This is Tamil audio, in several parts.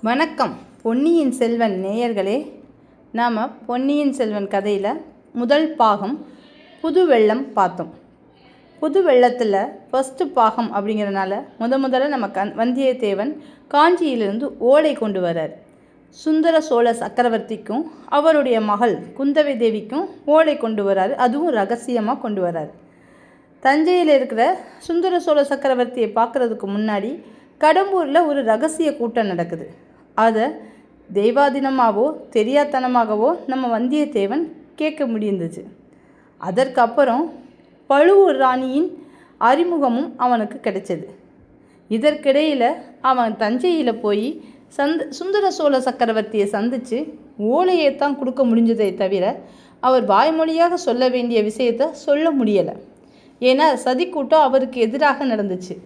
வணக்கம். பொன்னியின் செல்வன் நேயர்களே, நாம் பொன்னியின் செல்வன் கதையில் முதல் பாகம் புது வெள்ளம் பார்த்தோம். புது வெள்ளத்தில் ஃபஸ்ட்டு பாகம் அப்படிங்கிறனால முதல்ல நம்ம வந்தியத்தேவன் காஞ்சியிலிருந்து ஓலை கொண்டு வரார். சுந்தர சோழ சக்கரவர்த்திக்கும் அவருடைய மகள் குந்தவை தேவிக்கும் ஓலை கொண்டு வரார். அதுவும் ரகசியமாக கொண்டு வரார். தஞ்சையில் இருக்கிற சுந்தர சோழ சக்கரவர்த்தியை பார்க்குறதுக்கு முன்னாடி கடம்பூரில் ஒரு ரகசிய கூட்டம் நடக்குது. அதை தெய்வாதீனமாகவோ தெரியாதனமாகவோ நம்ம வந்தியத்தேவன் கேட்க முடிந்தது. அதற்கப்புறம் பழுவூர் ராணியின் அறிமுகமும் அவனுக்கு கிடைச்சது. இதற்கிடையில் அவன் தஞ்சையில் போய் சுந்தர சோழ சக்கரவர்த்தியை சந்தித்து ஓலையை தான் கொடுக்க முடிஞ்சதை தவிர அவர் வாய்மொழியாக சொல்ல வேண்டிய விஷயத்தை சொல்ல முடியலை. ஏன்னா சதிக்கூட்டம் அவருக்கு எதிராக நடந்துச்சு.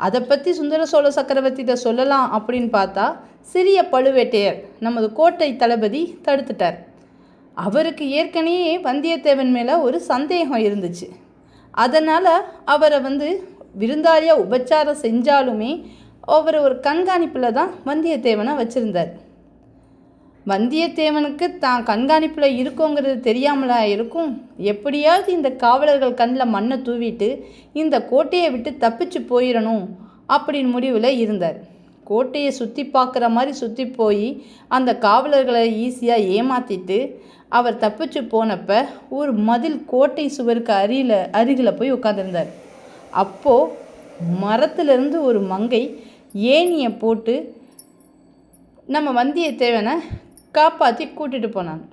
அதை பற்றி சுந்தர சோழ சக்கரவர்த்திகிட்ட சொல்லலாம் அப்படின்னு பார்த்தா சிறிய பழுவேட்டையர் நமது கோட்டை தளபதி தடுத்துட்டார். அவருக்கு ஏற்கனவே வந்தியத்தேவன் மேலே ஒரு சந்தேகம் இருந்துச்சு. அதனால் அவரை விருந்தாளியாக உபச்சாரம் செஞ்சாலுமே அவரை ஒரு கண்காணிப்பில் தான் வந்தியத்தேவனை வச்சுருந்தார். வந்தியத்தேவனுக்கு தான் கண்காணிப்பில் இருக்கோங்கிறது தெரியாமலா இருக்கும்? எப்படியாவது இந்த காவலர்கள் கண்ணில் மண்ணை தூவிட்டு இந்த கோட்டையை விட்டு தப்பிச்சு போயிடணும் அப்படின்னு முடிவில் இருந்தார். கோட்டையை சுற்றி பார்க்குற மாதிரி சுற்றி போய் அந்த காவலர்களை ஈஸியாக ஏமாற்றிட்டு அவர் தப்பிச்சு போனப்போ ஒரு மதில் கோட்டை சுவருக்கு அருகில் போய் உட்காந்துருந்தார். அப்போது மரத்திலிருந்து ஒரு மங்கை ஏணியை போட்டு நம்ம வந்தியத்தேவனை காப்பாற்றி கூட்டிகிட்டு போனாங்க.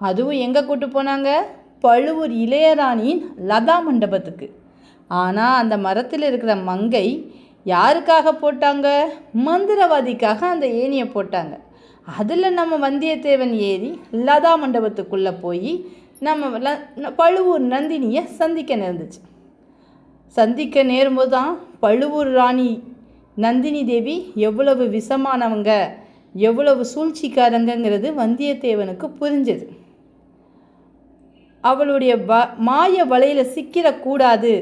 அதுவும் எங்கே கூப்பிட்டு போனாங்க? பழுவூர் இளையராணியின் லதா மண்டபத்துக்கு. ஆனால் அந்த மரத்தில் இருக்கிற மங்கை யாருக்காக போட்டாங்க? மந்திரவாதிக்காக அந்த ஏணியை போட்டாங்க. அதில் நம்ம வந்தியத்தேவன் ஏறி லதா மண்டபத்துக்குள்ளே போய் நம்ம பழுவூர் நந்தினியை சந்திக்க நேர்ந்துச்சு. சந்திக்க நேரும்போது தான் பழுவூர் ராணி நந்தினி தேவி எவ்வளவு விஷமானவங்க, எவ்வளவு சூழ்ச்சிக்காரங்கிறது வந்தியத்தேவனுக்கு புரிஞ்சது. அவளுடைய மாய வலையில் சிக்கிடக்கூடாது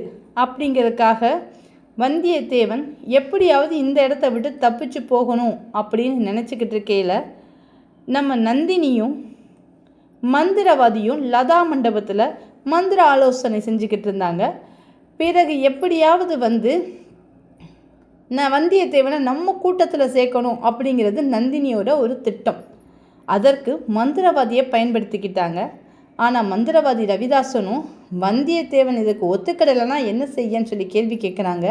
அப்படிங்கிறதுக்காக வந்தியத்தேவன் எப்படியாவது இந்த இடத்த விட்டு தப்பிச்சு போகணும் அப்படின்னு நினச்சிக்கிட்டு இருக்கையில் நம்ம நந்தினியும் மந்திரவாதியும் லதா மண்டபத்தில் மந்திர ஆலோசனை செஞ்சுக்கிட்டு இருந்தாங்க. பிறகு எப்படியாவது வந்தியத்தேவனை நம்ம கூட்டத்தில் சேர்க்கணும் அப்படிங்கிறது நந்தினியோட ஒரு திட்டம். அதற்கு மந்திரவாதியை பயன்படுத்திக்கிட்டாங்க. ஆனால் மந்திரவாதி ரவிதாசனும் வந்தியத்தேவன் இதுக்கு ஒத்துக்கடலைன்னா என்ன செய்யன்னு சொல்லி கேள்வி கேட்குறாங்க.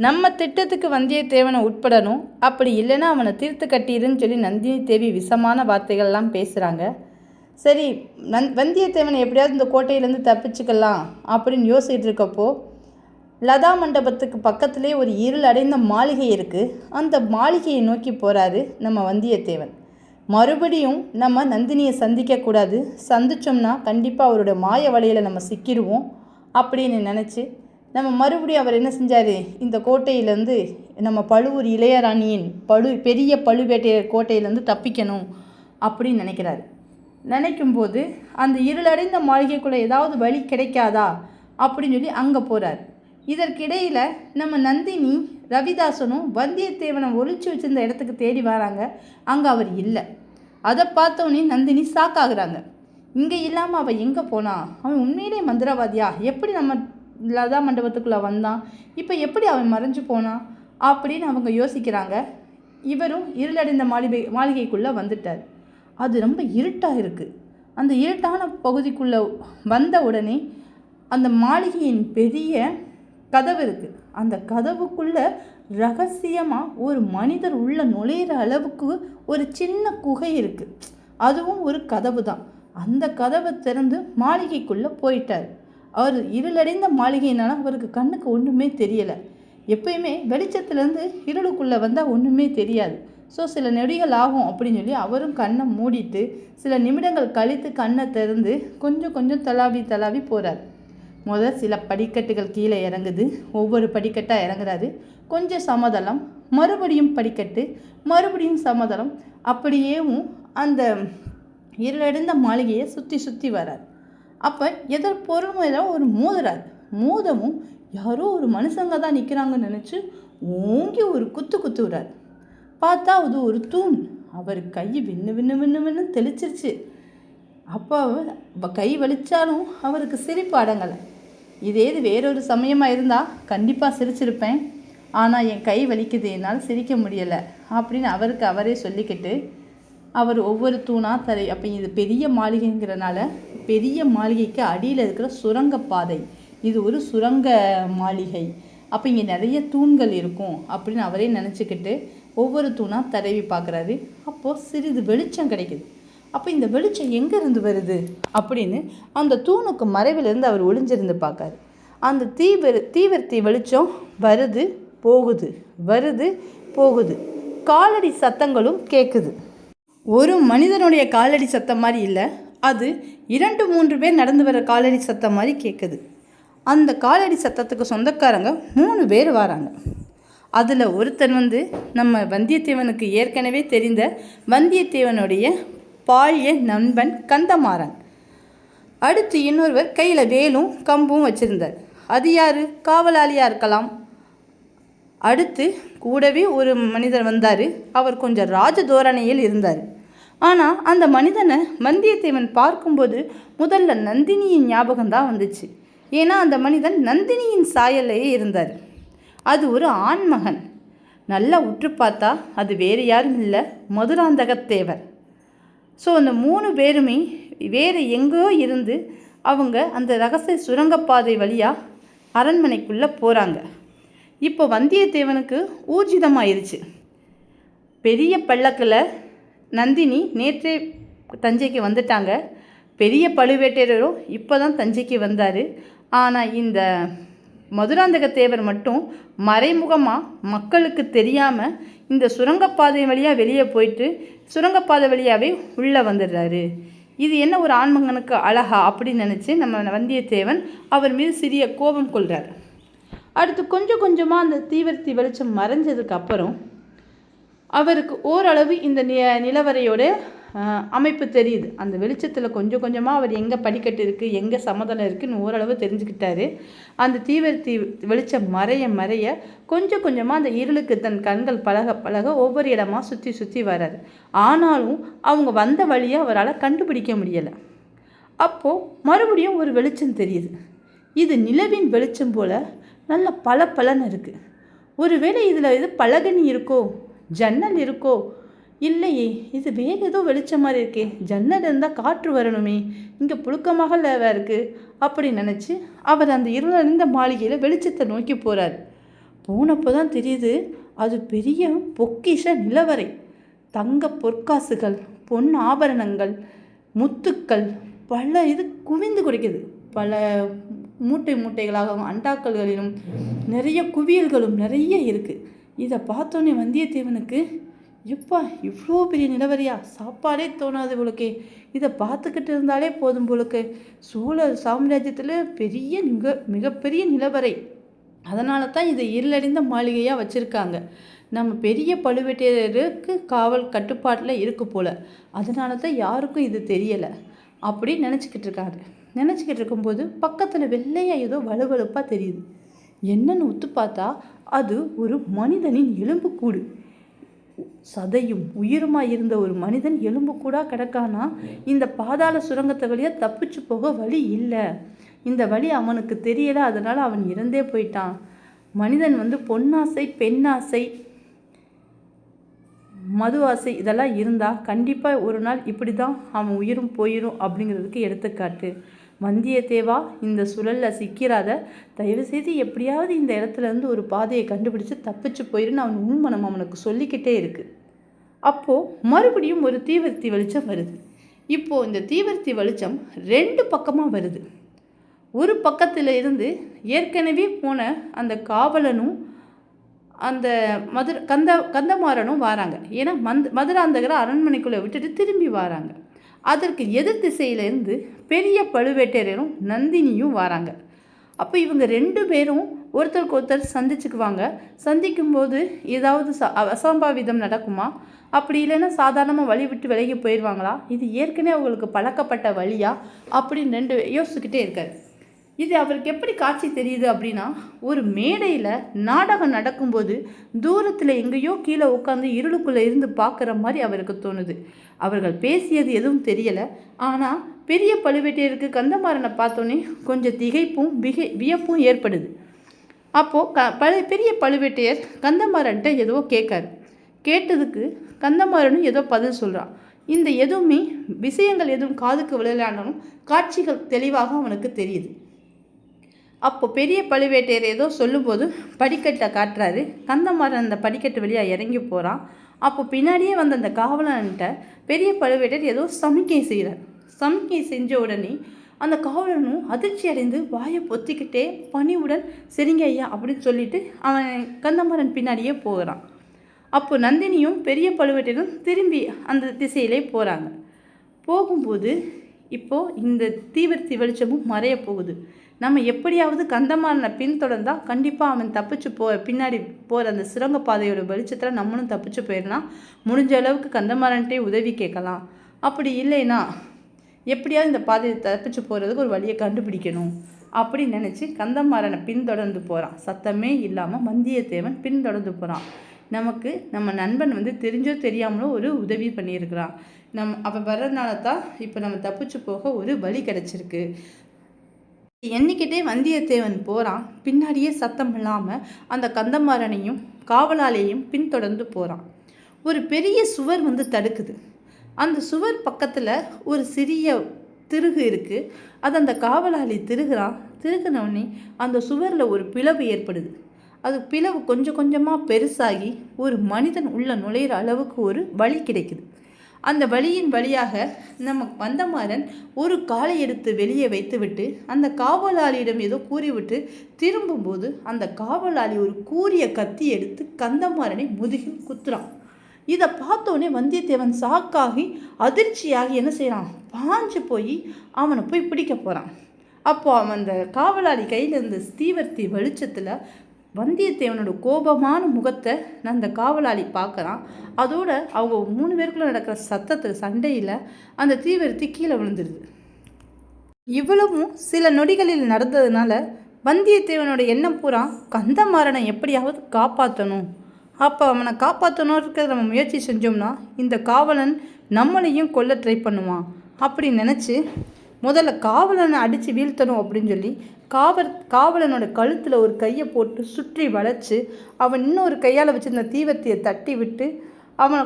நம்ம திட்டத்துக்கு வந்தியத்தேவனை உட்படணும், அப்படி இல்லைன்னா அவனை தீர்த்து கட்டிடுன்னு சொல்லி நந்தினி தேவி விஷமான வார்த்தைகள்லாம் பேசுகிறாங்க. சரி, வந்தியத்தேவனை எப்படியாவது இந்த கோட்டையிலேருந்து தப்பிச்சுக்கலாம் அப்படின்னு யோசிச்சுட்டு இருக்கப்போ லதா மண்டபத்துக்கு பக்கத்திலே ஒரு இருள் அடைந்த மாளிகை இருக்குது. அந்த மாளிகையை நோக்கி போகிறாரு நம்ம வந்தியத்தேவன். மறுபடியும் நம்ம நந்தினியை சந்திக்கக்கூடாது, சந்தித்தோம்னா கண்டிப்பாக அவரோட மாய வலையில் நம்ம சிக்கிடுவோம் அப்படின்னு நினச்சி நம்ம மறுபடியும் அவர் என்ன செஞ்சார்? இந்த கோட்டையிலேருந்து நம்ம பழுவூர் இளையராணியின் பெரிய பழுவேட்டையர் கோட்டையிலேருந்து தப்பிக்கணும் அப்படின்னு நினைக்கிறாரு. நினைக்கும்போது அந்த இருளடைந்த மாளிகைக்குள்ளே ஏதாவது வழி கிடைக்காதா அப்படின்னு சொல்லி அங்கே போகிறார். இதற்கிடையில் நம்ம நந்தினி ரவிதாசனும் வந்தியத்தேவனை ஒழிச்சு வச்சிருந்த இடத்துக்கு தேடி வராங்க. அங்கே அவர் இல்லை. அதை பார்த்தோன்னே நந்தினி ஷாக்காகிறாங்க. இங்கே இல்லாமல் அவள் எங்கே போனா? அவன் உண்மையிலே மந்திரவாதியா? எப்படி நம்ம லதா மண்டபத்துக்குள்ளே வந்தான்? இப்போ எப்படி அவன் மறைஞ்சு போனான் அப்படின்னு அவங்க யோசிக்கிறாங்க. இவரும் இருளடைந்த மாளிகைக்குள்ளே வந்துட்டார். அது ரொம்ப இருட்டாக இருக்குது. அந்த இருட்டான பகுதிக்குள்ளே வந்த உடனே அந்த மாளிகையின் பெரிய கதவு இருக்குது. அந்த கதவுக்குள்ளே ரகசியமாக ஒரு மனிதர் உள்ள நுழையிற அளவுக்கு ஒரு சின்ன குகை இருக்குது. அதுவும் ஒரு கதவு தான். அந்த கதவை திறந்து மாளிகைக்குள்ளே போயிட்டார். அவர் இருளடைந்த மாளிகையினால அவருக்கு கண்ணுக்கு ஒன்றுமே தெரியலை. எப்பயுமே வெளிச்சத்துலேருந்து இருளுக்குள்ளே வந்தால் ஒன்றுமே தெரியாது. ஸோ சில நொடிகள் ஆகும் அப்படின்னு சொல்லி அவரும் கண்ணை மூடிட்டு சில நிமிடங்கள் கழித்து கண்ணை திறந்து கொஞ்சம் கொஞ்சம் தளாவி போகிறார். சில படிக்கட்டுகள் கீழே இறங்குது. ஒவ்வொரு படிக்கட்டாக இறங்குறாரு. கொஞ்சம் சமதளம், மறுபடியும் படிக்கட்டு, மறுபடியும் சமதளம், அப்படியேவும் அந்த இருளடைந்த மாளிகையை சுற்றி வரார். அப்போ பொருள் ஒரு மோதவும் யாரோ ஒரு மனுஷங்க தான் நிற்கிறாங்கன்னு நினச்சி ஓங்கி ஒரு குத்துறார். பார்த்தா அது ஒரு தூண். அவர் கை விண்ணு விண்ணு விண்ணு விண்ணு தெளிச்சிருச்சு. அப்போ கை வலிச்சாலும் அவருக்கு சிரிப்பு அடங்கலை. இது வேறொரு சமயமாக இருந்தால் கண்டிப்பாக சிரிச்சிருப்பேன். ஆனால் என் கை வலிக்குது, என்னால் சிரிக்க முடியலை அப்படின்னு அவருக்கு அவரே சொல்லிக்கிட்டு அவர் ஒவ்வொரு தூணாக அப்போ இது பெரிய மாளிகைங்கிறனால பெரிய மாளிகைக்கு அடியில் இருக்கிற சுரங்கப்பாதை, இது ஒரு சுரங்க மாளிகை. அப்போ இங்கே நிறைய தூண்கள் இருக்கும் அப்படின்னு அவரே நினச்சிக்கிட்டு ஒவ்வொரு தூணாக தடவி பார்க்குறாரு. அப்போது சிறிது வெளிச்சம் கிடைக்குது. அப்போ இந்த வெளிச்சம் எங்கேருந்து வருது அப்படின்னு அந்த தூணுக்கு மறைவிலிருந்து அவர் ஒளிஞ்சிருந்து பார்க்காரு. அந்த தீவிரத்தி வெளிச்சம் வருது போகுது, வருது போகுது. காலடி சத்தங்களும் கேட்குது. ஒரு மனிதனுடைய காலடி சத்தம் மாதிரி இல்லை, அது 2-3 பேர் நடந்து வர காலடி சத்தம் மாதிரி கேட்குது. அந்த காலடி சத்தத்துக்கு சொந்தக்காரங்க 3 பேர் வராங்க. அதில் ஒருத்தன் நம்ம வந்தியத்தேவனுக்கு ஏற்கனவே தெரிந்த வந்தியத்தேவனுடைய பால்ய நண்பன் கந்தமாறன். அடுத்து இன்னொருவர் கையில் வேலும் கம்பும் வச்சுருந்தார். அது யார்? காவலாளியாக இருக்கலாம். அடுத்து கூடவே ஒரு மனிதர் வந்தார். அவர் கொஞ்சம் ராஜ தோரணையில் இருந்தார். ஆனால் அந்த மனிதனை வந்தியத்தேவன் பார்க்கும்போது முதல்ல நந்தினியின் ஞாபகம்தான் வந்துச்சு. ஏன்னா அந்த மனிதன் நந்தினியின் சாயலையே இருந்தார். அது ஒரு ஆண்மகன். நல்லா உற்று பார்த்தா அது வேறு யாரும் இல்லை, மதுராந்தகத்தேவர். ஸோ அந்த 3 பேருமே வேறு எங்கோ இருந்து அவங்க அந்த ரகசிய சுரங்கப்பாதை வழியாக அரண்மனைக்குள்ளே போகிறாங்க. இப்போ வந்தியத்தேவனுக்கு ஊர்ஜிதமாயிருச்சு. பெரிய பல்லக்கில் நந்தினி நேற்றே தஞ்சைக்கு வந்துட்டாங்க. பெரிய பழுவேட்டரையரும் இப்போ தான் தஞ்சைக்கு வந்தார். ஆனால் இந்த மதுராந்தகத்தேவர் மட்டும் மறைமுகமாக மக்களுக்கு தெரியாமல் இந்த சுரங்கப்பாதை வழியாக வெளியே போயிட்டு சுரங்கப்பாதை வழியாகவே உள்ளே வந்துடுறாரு. இது என்ன ஒரு ஆண்மகனுக்கு அழகா அப்படின்னு நினச்சி நம்ம வந்தியத்தேவன் அவர் மீது சிறிய கோபம் கொள்கிறார். அடுத்து கொஞ்சம் கொஞ்சமாக அந்த தீவிரத்தி வெளிச்சம் மறைஞ்சதுக்கு அப்புறம் அவருக்கு ஓரளவு இந்த நிலவரையோட அமைப்பு தெரியுது. அந்த வெளிச்சத்தில் கொஞ்சம் கொஞ்சமாக அவர் எங்கே படிக்கட்டு இருக்குது, எங்கே சமதளம் இருக்குதுன்னு ஓரளவு தெரிஞ்சுக்கிட்டாரு. அந்த தீவிரத்தி வெளிச்சம் மறைய கொஞ்சம் கொஞ்சமாக அந்த இருளுக்கு தன் கண்கள் பழக ஒவ்வொரு இடமா சுற்றி வர்றாரு. ஆனாலும் அவங்க வந்த வழியை அவரால் கண்டுபிடிக்க முடியலை. அப்போது மறுபடியும் ஒரு வெளிச்சம் தெரியுது. இது நிலவின் வெளிச்சம் போல் நல்ல பளபளன்னு இருக்குது. ஒருவேளை இதில் பலகனி இருக்கோ, ஜன்னல் இருக்கோ, இல்லையே, இது வேறு ஏதோ வெளிச்சம் மாதிரி இருக்கே, ஜன்னல் இருந்தால் காற்று வரணுமே, இங்கே புழுக்கமாக இருக்குது அப்படின்னு நினச்சி அவர் அந்த இருளறிந்த மாளிகையில் வெளிச்சத்தை நோக்கி போகிறார். போனப்போ தான் தெரியுது அது பெரிய பொக்கிஷ நிலவரை. தங்க பொற்காசுகள், பொன் ஆபரணங்கள், முத்துக்கள் பல குவிந்து கொடுக்குது. பல மூட்டைகளாகவும் அண்டாக்கல்களிலும் நிறைய குவியல்களும் நிறைய இருக்குது. இதை பார்த்தோன்னே வந்தியத்தேவனுக்கு எப்பா இவ்வளோ பெரிய நிலவரியா, சாப்பாடே தோணாது போலுக்கே, இதை பார்த்துக்கிட்டு இருந்தாலே போதும் போலுக்கு. சோழ சாம்ராஜ்யத்தில் மிகப்பெரிய நிலவரை. அதனால தான் இதை இருளடைந்த மாளிகையாக வச்சுருக்காங்க. நம்ம பெரிய பழுவேட்டரையருக்கு காவல் கட்டுப்பாட்டில் இருக்கு போல். அதனால தான் யாருக்கும் இது தெரியலை அப்படி நினச்சிக்கிட்டு இருக்கும்போது பக்கத்தில் வெள்ளையாக ஏதோ வலுவழுப்பாக தெரியுது. என்னன்னு உத்து பார்த்தா அது ஒரு மனிதனின் எலும்புக்கூடு. சதையும் உயிருமாய் இருந்த ஒரு மனிதன் எலும்புக்கூடாக கிடக்கானா. இந்த பாதாள சுரங்கத்தை வழியாக தப்பிச்சு போக வழி இல்லை. இந்த வழி அவனுக்கு தெரியலை. அதனால் அவன் இறந்தே போயிட்டான். மனிதன் பொன்னாசை, பெண்ணாசை, மது ஆசை இதெல்லாம் இருந்தால் கண்டிப்பாக ஒரு நாள் இப்படி தான் அவன் உயிரும் போயிடும் அப்படிங்கிறதுக்கு எடுத்துக்காட்டு. வந்தியத்தேவா, இந்த சுழலில் சிக்கிறாத, தயவுசெய்து எப்படியாவது இந்த இடத்துலேருந்து ஒரு பாதையை கண்டுபிடிச்சு தப்பிச்சு போயிடுன்னு அவன் உள்மனம் அவனுக்கு சொல்லிக்கிட்டே இருக்குது. அப்போது மறுபடியும் ஒரு தீவிரத்தி வெளிச்சம் வருது. இப்போது இந்த தீவிரத்தி வெளிச்சம் 2 பக்கமாக வருது. ஒரு பக்கத்தில் இருந்து ஏற்கனவே போன அந்த காவலனும் அந்த கந்தமாறனும் வராங்க. ஏன்னா மதுராந்தகரை அரண்மனைக்குள்ளே விட்டுட்டு திரும்பி வராங்க. அதற்கு எதிர் திசையிலேருந்து பெரிய பழுவேட்டரையரும் நந்தினியும் வராங்க. அப்போ இவங்க 2 பேரும் ஒருத்தருக்கு ஒருத்தர் சந்திச்சுக்குவாங்க. சந்திக்கும்போது ஏதாவது அசம்பாவிதம் நடக்குமா, அப்படி இல்லைன்னா சாதாரணமாக வழி விட்டு விலகி போயிடுவாங்களா, இது ஏற்கனவே அவங்களுக்கு பழக்கப்பட்ட வழியா அப்படின்னு 2 யோசிச்சுக்கிட்டே இருக்காரு. இது அவருக்கு எப்படி காட்சி தெரியுது அப்படின்னா, ஒரு மேடையில் நாடகம் நடக்கும்போது தூரத்தில் எங்கேயோ கீழே உட்காந்து இருளுக்குள்ளே இருந்து பார்க்குற மாதிரி அவருக்கு தோணுது. அவர்கள் பேசியது எதுவும் தெரியலை. ஆனால் பெரிய பழுவேட்டையருக்கு கந்தமாறனை பார்த்தோன்னே கொஞ்சம் திகைப்பும் வியப்பும் ஏற்படுது. அப்போது பெரிய பழுவேட்டையர் கந்தமாறன்ட்ட ஏதோ கேட்காரு. கேட்டதுக்கு கந்தமாறனும் ஏதோ பதில் சொல்கிறான். இந்த எதுவுமே விஷயங்கள் எதுவும் காதுக்கு விளையாடணும், காட்சிகள் தெளிவாக அவனுக்கு தெரியுது. அப்போ பெரிய பழுவேட்டையர் ஏதோ சொல்லும்போது படிக்கட்டை காட்டுறாரு. கந்தமாறன் அந்த படிக்கட்டு வழியாக இறங்கி போகிறான். அப்போ பின்னாடியே வந்த அந்த காவலன்கிட்ட பெரிய பழுவேட்டையர் ஏதோ சமிக்கை செய்கிறார். சமிக்கை செஞ்ச உடனே அந்த காவலனும் அதிர்ச்சி அடைந்து வாயை பொத்திக்கிட்டே பணிவுடன் சரிங்க ஐயா அப்படின்னு சொல்லிட்டு அவன் கந்தமாறன் பின்னாடியே போகிறான். அப்போ நந்தினியும் பெரிய பழுவேட்டையரும் திரும்பி அந்த திசையிலே போகிறாங்க. போகும்போது இப்போது இந்த தீவிரத்தி வெளிச்சமும் மறைய போகுது. நம்ம எப்படியாவது கந்தமாறனை பின்தொடர்ந்தால் கண்டிப்பாக அவன் தப்பிச்சு பின்னாடி போகிற அந்த சுரங்க பாதையோட வெளிச்சத்தில் நம்மளும் தப்பிச்சு போயிடலாம். முடிஞ்ச அளவுக்கு கந்தமாறன்ட்டே உதவி கேட்கலாம். அப்படி இல்லைன்னா எப்படியாவது இந்த பாதையை தப்பிச்சு போகிறதுக்கு ஒரு வழியை கண்டுபிடிக்கணும் அப்படின்னு நினச்சி கந்தமாறனை பின்தொடர்ந்து போகிறான். சத்தமே இல்லாமல் வந்தியத்தேவன் பின்தொடர்ந்து போகிறான். நமக்கு நம்ம நண்பன் தெரிஞ்சோ தெரியாமலோ ஒரு உதவி பண்ணியிருக்கிறான். அவன் வர்றதுனால தான் இப்போ நம்ம தப்பிச்சு போக ஒரு வழி கிடச்சிருக்கு. எண்ணிக்கிட்டே வந்தியத்தேவன் போகிறான். பின்னாடியே சத்தம் இல்லாமல் அந்த கந்தமாறனையும் காவலாளியையும் பின்தொடர்ந்து போகிறான். ஒரு பெரிய சுவர் தடுக்குது. அந்த சுவர் பக்கத்தில் ஒரு சிறிய திருகு இருக்குது. அது அந்த காவலாளி திருகுனவுடனே அந்த சுவரில் ஒரு பிளவு ஏற்படுது. அது பிளவு கொஞ்சம் கொஞ்சமாக பெருசாகி ஒரு மனிதன் உள்ள நுழையிற அளவுக்கு ஒரு வழி கிடைக்குது. அந்த வழியின் வழியாக நம்ம கந்தமாறன் ஒரு காலை எடுத்து வெளியே வைத்துவிட்டு அந்த காவலாளியிடம் ஏதோ கூறிவிட்டு திரும்பும்போது அந்த காவலாளி ஒரு கூரிய கத்தி எடுத்து கந்தமாறனை முதுகில் குத்துறான். இதை பார்த்தோன்னே வந்தியத்தேவன் சாக்காகி அதிர்ச்சியாகி என்ன செய்கிறான், பாஞ்சு போய் அவனை போய் பிடிக்க போகிறான். அப்போது அவன் அந்த காவலாளி கையில் இருந்த தீவர்த்தி வெளிச்சத்தில் வந்தியத்தேவனோட கோபமான முகத்தை அந்த காவலாளி பார்க்குறான். அதோட அவங்க 3 பேருக்குள்ள நடக்கிற சத்தத்தில் சண்டையில் அந்த தீவிரத்தி கீழே விழுந்துருது. இவ்வளவும் சில நொடிகளில் நடந்ததுனால வந்தியத்தேவனோட எண்ணம் பூரா கந்தமாறனை எப்படியாவது காப்பாற்றணும். அப்போ அவனை காப்பாற்றணுன்றத நம்ம முயற்சி செஞ்சோம்னா இந்த காவலன் நம்மளையும் கொல்ல ட்ரை பண்ணுவான் அப்படின்னு நினச்சி முதல்ல காவலனை அடித்து வீழ்த்தணும் அப்படின்னு சொல்லி காவலனோட கழுத்தில் ஒரு கையை போட்டு சுற்றி வளைச்சு அவன் இன்னொரு கையால் வச்சுருந்த தீவர்த்தியை தட்டி விட்டு அவனை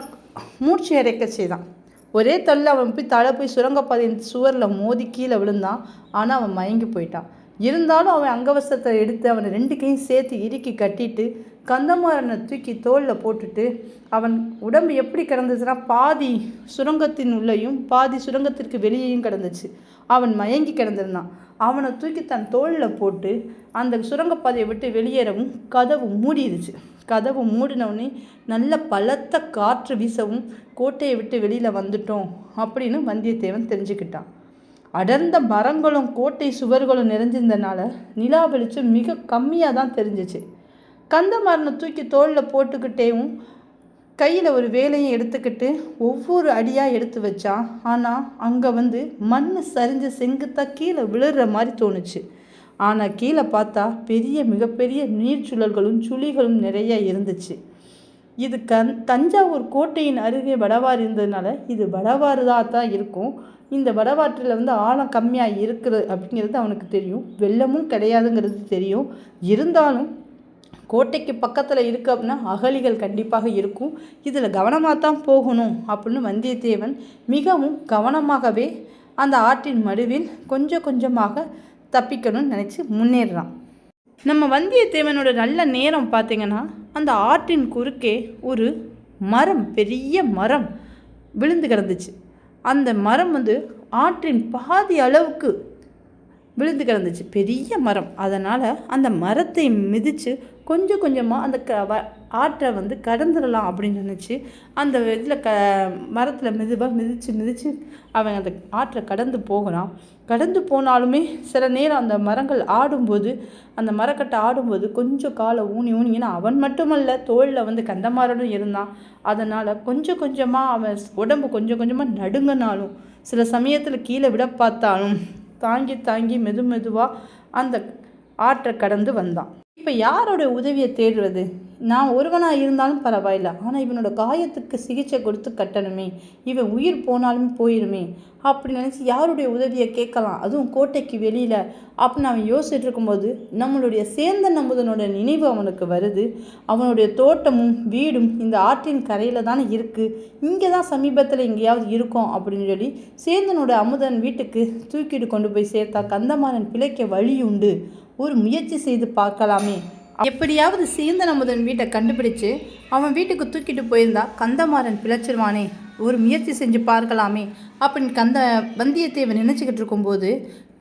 மூச்சு இறைக்க செய்தான். ஒரே தள்ள அவன் போய் தலை போய் சுரங்கப்பாதையின் சுவரில் மோதி கீழே விழுந்தான். ஆனால் அவன் மயங்கி போயிட்டான். இருந்தாலும் அவன் அங்கவசத்தை எடுத்து அவனை 2 கையும் சேர்த்து இறுக்கி கட்டிட்டு கந்தமாறனை தூக்கி தோளில் போட்டுட்டு அவன் உடம்பு எப்படி கிடந்துச்சுன்னா பாதி சுரங்கத்தின் உள்ளேயும் பாதி சுரங்கத்திற்கு வெளியேயும் கிடந்துச்சு. அவன் மயங்கி கிடந்திருந்தான். அவனை தூக்கி தன் தோளில் போட்டு அந்த சுரங்கப்பாதையை விட்டு வெளியேறவும் கதவு மூடிடுச்சு. கதவு மூடினவுடனே நல்ல பலத்த காற்று வீசவும் கோட்டையை விட்டு வெளியில் வந்துட்டோம் அப்படின்னு வந்தியத்தேவன் தெரிஞ்சுக்கிட்டான். அடர்ந்த மரங்களும் கோட்டை சுவர்களும் நிறைஞ்சிருந்தனால நிலா வெளிச்சம் மிக கம்மியாக தான் தெரிஞ்சிச்சு. கந்தமாறனை தூக்கி தோளில் போட்டுக்கிட்டேவும் கையில் ஒரு வேலையும் எடுத்துக்கிட்டு ஒவ்வொரு அடியாக எடுத்து வச்சான். ஆனால் அங்கே மண் சரிஞ்சு செங்குத்தாக கீழே விழுற மாதிரி தோணுச்சு. ஆனால் கீழே பார்த்தா மிகப்பெரிய நீர்ச்சுழல்களும் சுழிகளும் நிறைய இருந்துச்சு. இது தஞ்சாவூர் கோட்டையின் அருகே வடவாறு இருந்ததுனால இது வடவாறுதாக தான் இருக்கும். இந்த வடவாற்றில் ஆழம் கம்மியாக இருக்குது அப்படிங்கிறது அவனுக்கு தெரியும். வெள்ளமும் கிடையாதுங்கிறது தெரியும். இருந்தாலும் கோட்டைக்கு பக்கத்தில் இருக்கு அப்படின்னா அகழிகள் கண்டிப்பாக இருக்கும். இதில் கவனமாக தான் போகணும் அப்படின்னு வந்தியத்தேவன் மிகவும் கவனமாகவே அந்த ஆற்றின் மடுவில் கொஞ்சம் கொஞ்சமாக தப்பிக்கணும்னு நினச்சி முன்னேறுறான். நம்ம வந்தியத்தேவனோட நல்ல நேரம் பார்த்திங்கன்னா அந்த ஆற்றின் குறுக்கே ஒரு மரம், பெரிய மரம் விழுந்து கிடந்துச்சு. அந்த மரம் ஆற்றின் பாதி அளவுக்கு விழுந்து கிடந்துச்சு, பெரிய மரம். அதனால் அந்த மரத்தை மிதித்து கொஞ்சம் கொஞ்சமாக அந்த ஆற்றை கடந்துடலாம் அப்படின்னு நினச்சி அந்த இதில் மரத்தில் மிதித்து அவன் அந்த ஆற்றை கடந்து போகிறான். கடந்து போனாலுமே சில நேரம் அந்த மரங்கள் ஆடும்போது, அந்த மரக்கட்டை ஆடும்போது கொஞ்சம் காலை ஊனி ஏன்னா அவன் மட்டுமல்ல, தோளில் கந்தமாறனும் இருந்தான். அதனால் கொஞ்சம் கொஞ்சமாக அவன் உடம்பு கொஞ்சம் கொஞ்சமாக நடுங்கினாலும் சில சமயத்தில் கீழே விட பார்த்தாலும் தாங்கி மெதுவாக அந்த ஆற்றை கடந்து வந்தான். இப்போ யாரோட உதவியை தேடுறது? நான் ஒருவனாக இருந்தாலும் பரவாயில்ல, ஆனால் இவனோட காயத்துக்கு சிகிச்சை கொடுத்து கட்டணுமே, இவன் உயிர் போனாலும் போயிருமே அப்படி நினச்சி யாருடைய உதவியை கேட்கலாம், அதுவும் கோட்டைக்கு வெளியில் அப்படின்னு அவன் யோசிச்சுட்டு இருக்கும்போது நம்மளுடைய சேந்தன் அமுதனோட நினைவு அவனுக்கு வருது. அவனுடைய தோட்டமும் வீடும் இந்த ஆற்றின் கரையில் தானே இருக்குது, இங்கே தான் சமீபத்தில் எங்கேயாவது இருக்கும் அப்படின்னு சொல்லி சேந்தனோட அமுதன் வீட்டுக்கு தூக்கிட்டு கொண்டு போய் சேர்த்தா கந்தமாறன் பிழைக்க வழி உண்டு, ஒரு முயற்சி செய்து பார்க்கலாமே, எப்படியாவது சேந்தன் அமுதன் வீட்டை கண்டுபிடிச்சு அவன் வீட்டுக்கு தூக்கிட்டு போயிருந்தா கந்தமாறன் பிழைச்சிருவானே, ஒரு முயற்சி செஞ்சு பார்க்கலாமே அப்படின்னு வந்தியத்தேவன் நினச்சிக்கிட்டு இருக்கும்போது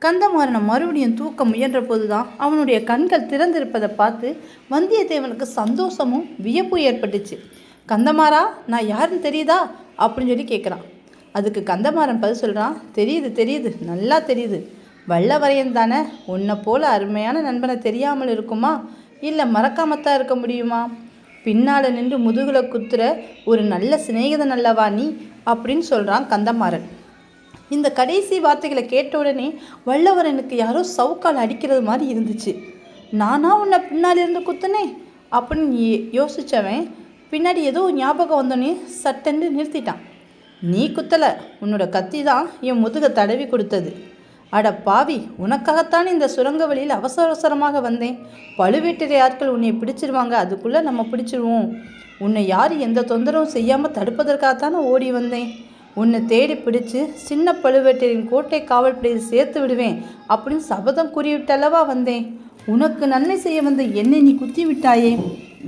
கந்தமாறனை மறுபடியும் தூக்க முயன்ற போது தான் அவனுடைய கண்கள் திறந்திருப்பதை பார்த்து வந்தியத்தேவனுக்கு சந்தோஷமும் வியப்பும் ஏற்பட்டுச்சு. கந்தமாறா, நான் யாருன்னு தெரியுதா அப்படின்னு சொல்லி கேட்குறான். அதுக்கு கந்தமாறன் பதில் சொல்கிறான், தெரியுது, நல்லா தெரியுது, வல்லவரையன் தானே, உன்னை போல அருமையான நண்பனை தெரியாமல் இருக்குமா, இல்லை மறக்காமத்தான் இருக்க முடியுமா, பின்னால் நின்று முதுகில் குத்துற ஒரு நல்ல சிநேகிதன் அல்லவா நீ அப்படின்னு சொல்கிறான் கந்தமாறன். இந்த கடைசி வார்த்தைகளை கேட்ட உடனே வல்லவரனுக்கு யாரோ சவுக்கால் அடிக்கிறது மாதிரி இருந்துச்சு. நானா உன்னை பின்னால் இருந்து குத்துனேன் அப்படின்னு யோசித்தவன் பின்னாடி ஏதோ ஞாபகம் வந்தோடனே சட்டென்று நிறுத்திட்டான். நீ குத்தலை, உன்னோட கத்தி தான் என் முதுகை தடவி கொடுத்தது. அட பாவி, உனக்காகத்தானே இந்த சுரங்க வழியில் அவசரமாக வந்தேன். பழுவேட்டரை ஆட்கள் உன்னை பிடிச்சிருவாங்க, அதுக்குள்ளே நம்ம பிடிச்சிருவோம். உன்னை யார் எந்த தொந்தரவும் செய்யாமல் தடுப்பதற்காகத்தானே ஓடி வந்தேன். உன்னை தேடி பிடிச்சு சின்ன பழுவேட்டரின் கோட்டை காவல்படையில் சேர்த்து விடுவேன் அப்படின்னு சபதம் கூறிவிட்டல்லவா வந்தேன். உனக்கு நன்மை செய்ய வந்த என்னை நீ குத்தி விட்டாயே.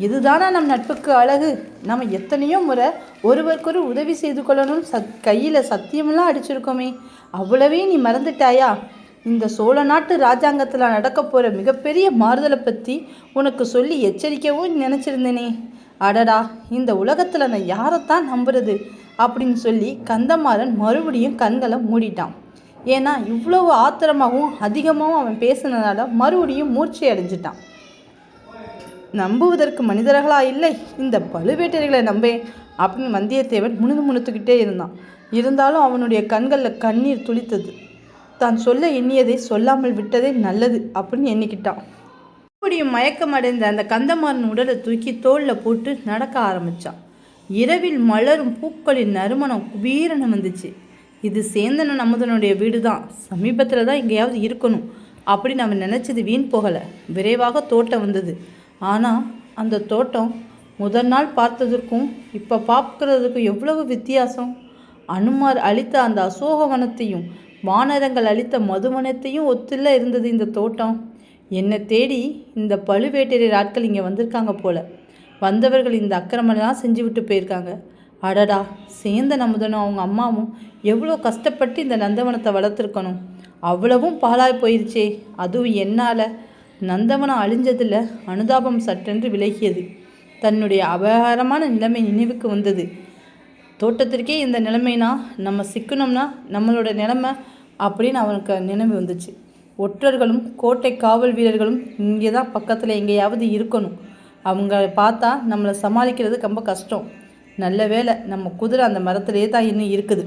இதுதானா நம் நட்புக்கு அழகு? நம்ம எத்தனையோ முறை ஒருவருக்கொரு உதவி செய்து கொள்ளணும் கையில் சத்தியமெல்லாம் அடிச்சிருக்கோமே, அவ்வளவே நீ மறந்துட்டாயா? இந்த சோழ நாட்டு ராஜாங்கத்தில் நடக்க போகிற மிகப்பெரிய மாறுதலை பற்றி உனக்கு சொல்லி எச்சரிக்கவும் நினச்சிருந்தேனே. அடடா, இந்த உலகத்தில் நான் யாரைத்தான் நம்புறது அப்படின்னு சொல்லி கந்தமாறன் மறுபடியும் கண்களை மூடிட்டான். ஏன்னா இவ்வளவு ஆத்திரமாகவும் அதிகமாகவும் அவன் பேசினதால மறுபடியும் மூர்ச்சை அடைஞ்சிட்டான். நம்புவதற்கு மனிதர்களா இல்லை, இந்த பழுவேட்டரைகளை நம்பேன் அப்படின்னு வந்தியத்தேவன் முணுத்துக்கிட்டே இருந்தான். இருந்தாலும் அவனுடைய கண்களில் கண்ணீர் துளித்தது. தான் சொல்ல எண்ணியதை சொல்லாமல் விட்டதே நல்லது அப்படின்னு எண்ணிக்கிட்டான். மறுபடியும் மயக்கம் அடைந்த அந்த கந்தமாறன் உடலை தூக்கி தோளில் போட்டு நடக்க ஆரம்பித்தான். இரவில் மலரும் பூக்களின் நறுமணம் குபீரன வந்துச்சு. இது சேந்தன் அமுதனுடைய வீடு தான், சமீபத்தில் தான் எங்கேயாவது இருக்கணும் அப்படின்னு அவன் நினச்சது வீண் போகலை. விரைவாக தோட்டம் வந்தது. ஆனால் அந்த தோட்டம் முதல் நாள் பார்த்ததற்கும் இப்போ பார்க்கறதுக்கும் எவ்வளவு வித்தியாசம். அனுமார் அளித்த அந்த அசோகவனத்தையும் வானரங்கள் அளித்த மதுவனத்தையும் ஒத்தில்ல இருந்தது இந்த தோட்டம். என்னை தேடி இந்த பழுவேட்டரையர் ஆட்கள் இங்கே வந்திருக்காங்க போல. வந்தவர்கள் இந்த அக்கிரமெல்லாம் செஞ்சு விட்டு போயிருக்காங்க. அடடா, சேந்தன் அமுதனும் அவங்க அம்மாவும் எவ்வளோ கஷ்டப்பட்டு இந்த நந்தவனத்தை வளர்த்துருக்கணும், அவ்வளவும் பாழாய் போயிருச்சே. அதுவும் என்னால். நந்தவனம் அழிஞ்சதில் அனுதாபம் சட்டென்று விலகியது. தன்னுடைய அபாரமான நிலைமை நினைவுக்கு வந்தது. தோட்டத்திற்கே இந்த நிலைமைனா நம்ம சிக்கணும்னா நம்மளோட நிலைமை அப்படின்னு அவனுக்கு நினைவு வந்துச்சு. ஒற்றர்களும் கோட்டை காவல் வீரர்களும் இங்கே தான் பக்கத்தில் எங்கேயாவது இருக்கணும். அவங்க பார்த்தா நம்மளை சமாளிக்கிறது ரொம்ப கஷ்டம். நல்ல வேளை நம்ம குதிரை அந்த மரத்திலே தான் இன்னும் இருக்குது.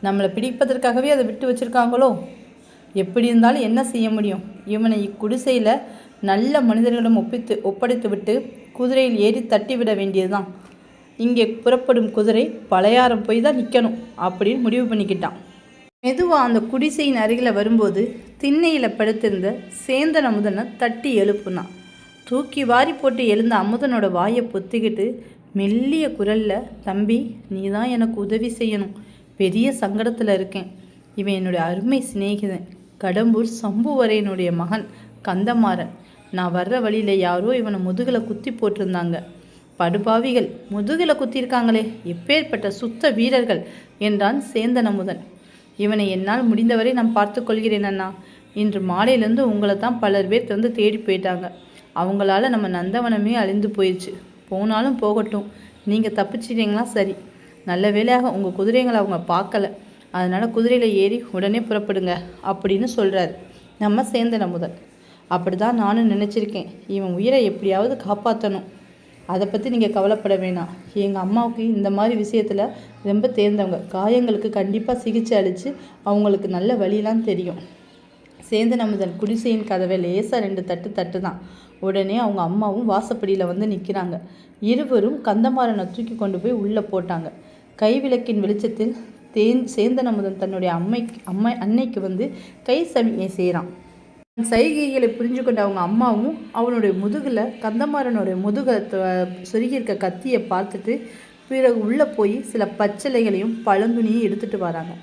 நம்மளை பிடிப்பதற்காகவே அதை விட்டு வச்சுருக்காங்களோ? எப்படி இருந்தாலும் என்ன செய்ய முடியும்? இவனை இக்குடிசையில் நல்ல மனிதர்களிடம் ஒப்படைத்து விட்டு குதிரையில் ஏறி தட்டிவிட வேண்டியதுதான். இங்கே புறப்படும் குதிரை பழையாரம் போய் தான் நிற்கணும் அப்படின்னு முடிவு பண்ணிக்கிட்டான். மெதுவாக அந்த குடிசையின் அருகில் வரும்போது திண்ணையில் படுத்திருந்த சேந்தன் அமுதனை தட்டி எழுப்புனான். தூக்கி வாரி போட்டு எழுந்த அமுதனோட வாயை பொத்திக்கிட்டு மெல்லிய குரலில், தம்பி, நீ தான் எனக்கு உதவி செய்யணும். பெரிய சங்கடத்தில் இருக்கேன். இவன் என்னுடைய அருமை சிநேகிதன், கடம்பூர் சம்புவரையனுடைய மகன் கந்தமாறன். நான் வர்ற வழியில் யாரோ இவனை முதுகில் குத்தி போட்டிருந்தாங்க. படுபாவிகள் முதுகில் குத்தியிருக்காங்களே, எப்பேற்பட்ட சுத்த வீரர்கள் என்றான் சேந்தன் அமுதன். இவனை என்னால் முடிந்தவரை நான் பார்த்து கொள்கிறேன் அண்ணா. இன்று மாலையிலேருந்து உங்களை தான் பலர் பேர் வந்து தேடி போயிட்டாங்க. அவங்களால நம்ம நந்தவனமே அழிந்து போயிடுச்சு. போனாலும் போகட்டும், நீங்கள் தப்பிச்சிட்டிங்களா சரி. நல்ல வேளையாக உங்கள் குதிரைங்களை அவங்க பார்க்கல. அதனால் குதிரையில் ஏறி உடனே புறப்படுங்க அப்படின்னு சொல்கிறாரு நம்ம சேந்தன் அமுதன். அப்படி தான் நானும் நினச்சிருக்கேன். இவன் உயிரை எப்படியாவது காப்பாற்றணும். அதை பற்றி நீங்கள் கவலைப்பட வேணாம். எங்கள் அம்மாவுக்கு இந்த மாதிரி விஷயத்தில் ரொம்ப தேர்ந்தவங்க. காயங்களுக்கு கண்டிப்பாக சிகிச்சை அளித்து அவங்களுக்கு நல்ல வழியெலாம் தெரியும். சேந்தன் அமுதன் குடிசையின் கதவை லேசாக 2 தட்டு தட்டுதான். உடனே அவங்க அம்மாவும் வாசப்படியில் வந்து நிற்கிறாங்க. இருவரும் கந்தமாறனை தூக்கி கொண்டு போய் உள்ளே போட்டாங்க. கைவிளக்கின் வெளிச்சத்தில் சேந்தன் அமுதன் தன்னுடைய அன்னைக்கு வந்து கை சமிகை செய்கிறான். சைகைகளை புரிஞ்சு கொண்ட அவங்க அம்மாவும் அவனுடைய முதுகில் கந்தமாறனுடைய முதுகை சொருகியிருக்க கத்தியை பார்த்துட்டு பிறகு உள்ளே போய் சில பச்சிலைகளையும் பழந்துணியும் எடுத்துகிட்டு வராங்க.